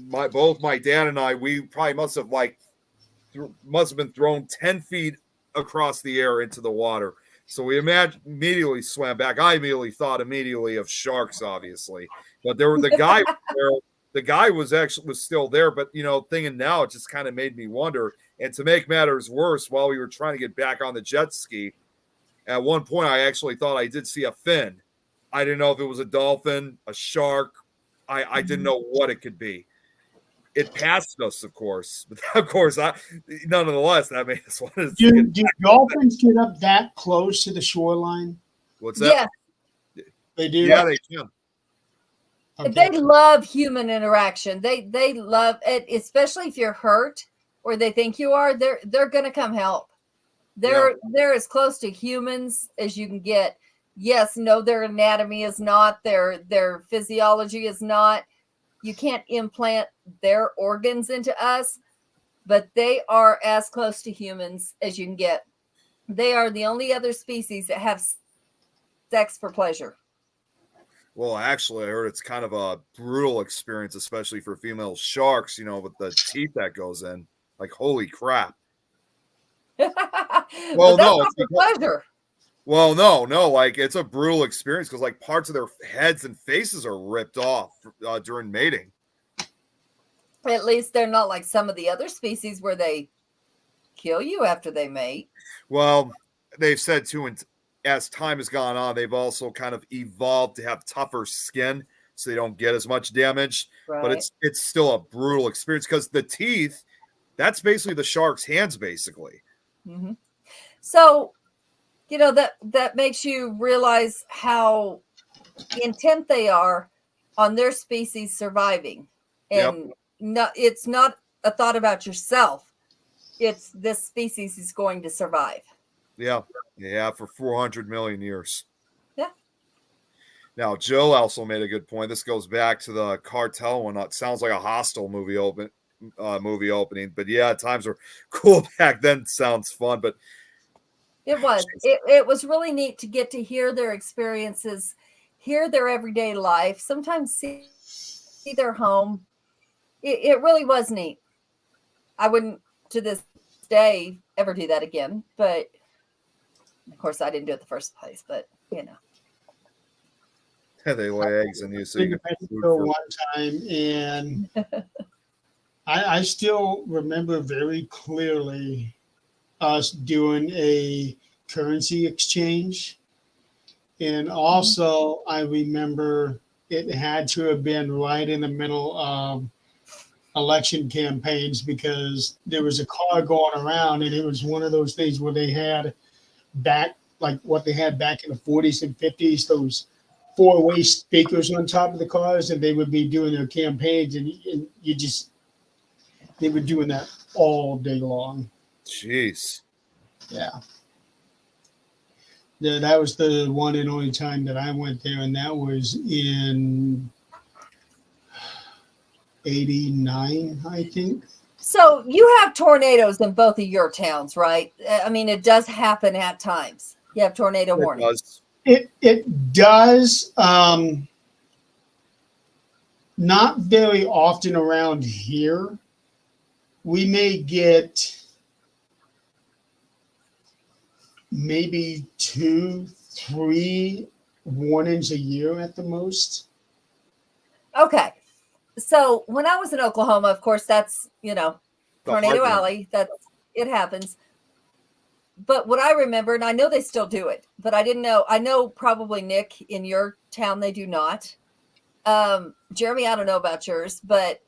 both my dad and I, we probably must have been thrown 10 feet across the air into the water. So we immediately swam back. I immediately thought of sharks, obviously, but the guy was still there. But thinking now, it just kind of made me wonder. And to make matters worse, while we were trying to get back on the jet ski, at one point I actually thought I did see a fin. I didn't know if it was a dolphin, a shark. I didn't know what it could be. It passed us, of course. But of course, nonetheless, that made us want to do dolphins get up that close to the shoreline? What's that? Yeah. They do? Yeah, they can. Okay. They love human interaction. They love it, especially if you're hurt or they think you are. They're going to come help. They're as close to humans as you can get. Yes, no, their anatomy is not, their physiology is not. You can't implant their organs into us, but they are as close to humans as you can get. They are the only other species that have sex for pleasure. Well, actually, I heard it's kind of a brutal experience, especially for female sharks, with the teeth that goes in. Like, holy crap. Well, that's not for pleasure. Well, no, like it's a brutal experience because like parts of their heads and faces are ripped off during mating. At least they're not like some of the other species where they kill you after they mate. Well, they've said too, and as time has gone on, they've also kind of evolved to have tougher skin so they don't get as much damage. Right. But it's still a brutal experience because the teeth, that's basically the shark's hands, basically. Mm-hmm. So, that makes you realize how intent they are on their species surviving. And it's not a thought about yourself. It's this species is going to survive. Yeah, for 400 million years. Yeah. Now, Joe also made a good point. This goes back to the cartel one. It sounds like a Hostel movie opening, but yeah, times were cool back then. Sounds fun, but it was. It was really neat to get to hear their experiences, hear their everyday life, sometimes see their home. It really was neat. I wouldn't, to this day, ever do that again, but of course I didn't do it the first place, but they lay eggs in you. So you can go one time, and I still remember very clearly us doing a currency exchange. And also I remember it had to have been right in the middle of election campaigns because there was a car going around and it was one of those things where they had back, like what they had back in the 40s and 50s, those four-way speakers on top of the cars, and they would be doing their campaigns, and they were doing that all day long. Jeez. Yeah. That was the one and only time that I went there, and that was in 89, I think. So you have tornadoes in both of your towns, right? I mean, it does happen at times. You have tornado warnings. It does. not very often around here. We may get maybe 2, 3 warnings a year at the most. Okay. So when I was in Oklahoma, of course, that's, The Tornado heartland. Alley. It happens. But what I remember, and I know they still do it, but I didn't know. I know probably Nick in your town, they do not. Jeremy, I don't know about yours, but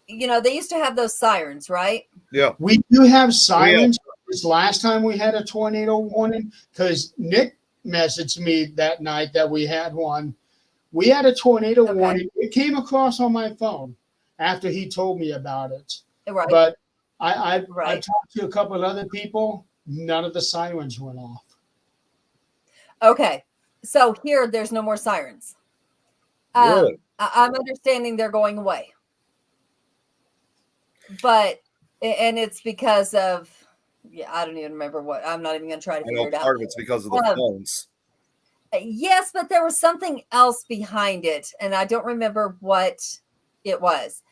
they used to have those sirens, right? Yeah. We do have sirens. This last time we had a tornado warning, because Nick messaged me that night that we had one. We had a tornado Okay. warning. It came across on my phone after he told me about it. Right. But I Right. talked to a couple of other people. None of the sirens went off. Okay. So here, there's no more sirens. Really? I'm understanding they're going away. And it's because of, I don't even remember what. I'm not even going to try to I figure know it out. part of it's because of the phones. Yes, but there was something else behind it, and I don't remember what it was.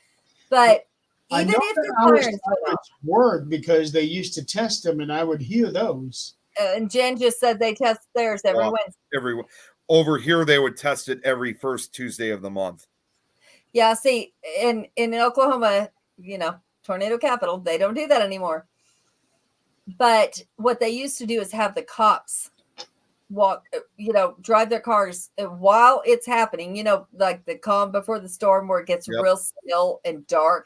But I even know if that the our sirens went off, sirens work because they used to test them, and I would hear those. and Jen just said they test theirs every Well, Wednesday. Over here, they would test it every first Tuesday of the month. Yeah, see, in Oklahoma, tornado capital, they don't do that anymore. But what they used to do is have the cops walk, drive their cars while it's happening, like the calm before the storm where it gets Yep. real still and dark.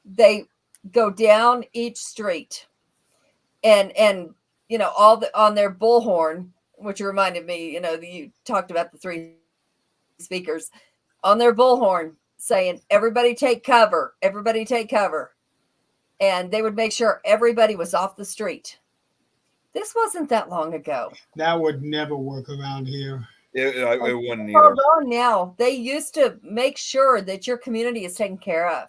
They go down each street and all on their bullhorn, which reminded me, you talked about the 3 speakers on their bullhorn saying, everybody take cover, everybody take cover. And they would make sure everybody was off the street. This wasn't that long ago. That would never work around here. It wouldn't either. Hold on now. They used to make sure that your community is taken care of.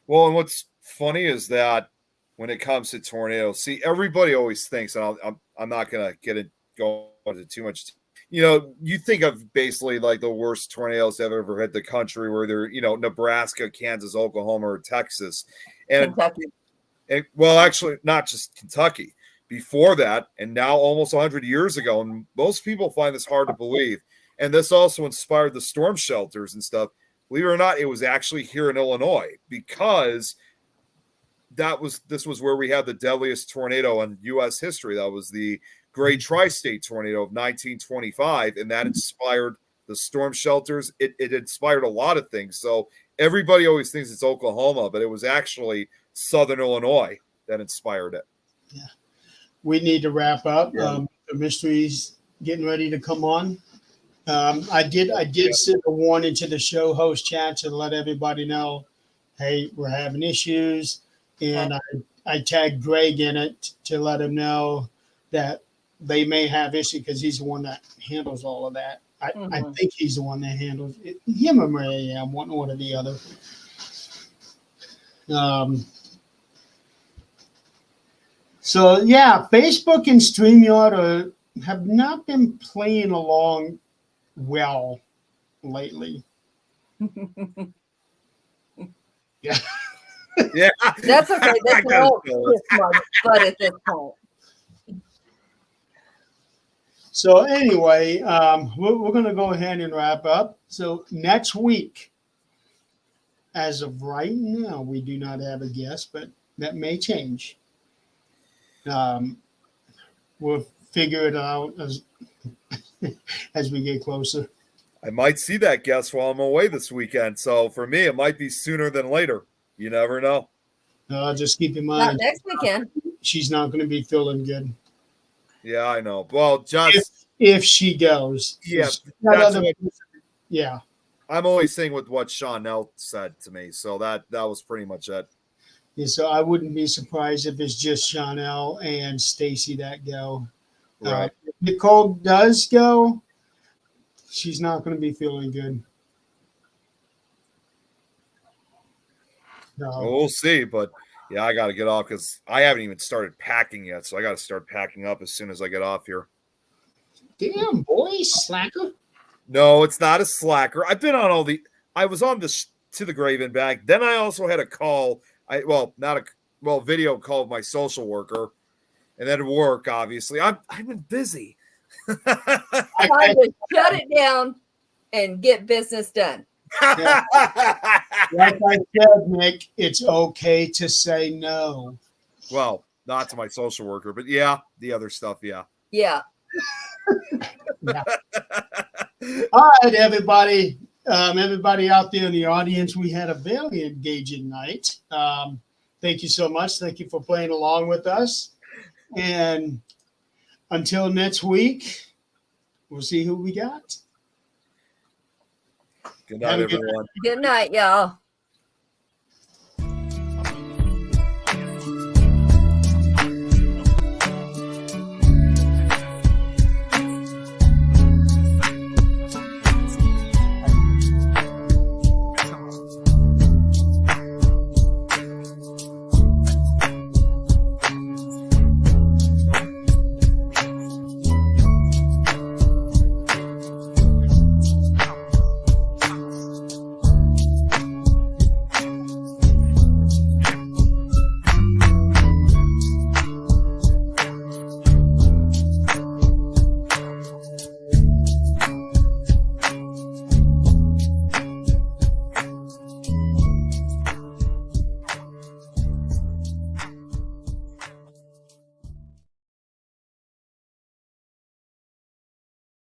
Well, and what's funny is that when it comes to tornadoes, see, everybody always thinks, and I'm not going to go into too much. You think of basically like the worst tornadoes that have ever hit the country, where they're, Nebraska, Kansas, Oklahoma, or Texas. And Kentucky. well, actually, not just Kentucky. Before that, and now almost 100 years ago, and most people find this hard to believe, and this also inspired the storm shelters and stuff. Believe it or not, it was actually here in Illinois, because this was where we had the deadliest tornado in U.S. history. That was the Great Tri-State Tornado of 1925, and that inspired the storm shelters. It inspired a lot of things. So everybody always thinks it's Oklahoma, but it was actually Southern Illinois that inspired it. Yeah. We need to wrap up. Yeah. The mystery's getting ready to come on. I did send a warning to the show host chat to let everybody know, hey, we're having issues. And I tagged Greg in it to let him know that they may have issues, because he's the one that handles all of that. I think he's the one that handles it. Him or Mary, one or the other. So yeah, Facebook and StreamYard have not been playing along well lately. Yeah. Yeah, That's okay. That's all but at this point. So anyway, we're going to go ahead and wrap up. So next week, as of right now, we do not have a guest, but that may change. We'll figure it out as we get closer. I might see that guest while I'm away this weekend. So for me, it might be sooner than later. You never know. Just keep in Not mind, next weekend. she's not going to be feeling good Yeah, I know. Well, just if she goes. yeah, That that's other- what, yeah. I'm only saying with what Chanel said to me. So that was pretty much it. Yeah, so I wouldn't be surprised if it's just Chanel and Stacy that go. Right. If Nicole does go, she's not going to be feeling good. Well, No. we'll see, but yeah, I got to get off because I haven't even started packing yet. So I got to start packing up as soon as I get off here. Damn, boy, slacker. No, it's not a slacker. I've been on all the. I was on to the grave and back. Then I also had a call. Video call with my social worker, and then work. Obviously, I've been busy. Time to shut it down and get business done. Like I said, Nick, it's okay to say no. Well, not to my social worker, but yeah, the other stuff, yeah. Yeah. All right, everybody. Everybody out there in the audience, we had a very engaging night. Thank you so much. Thank you for playing along with us. And until next week, we'll see who we got. Good night, everyone. Good night, y'all.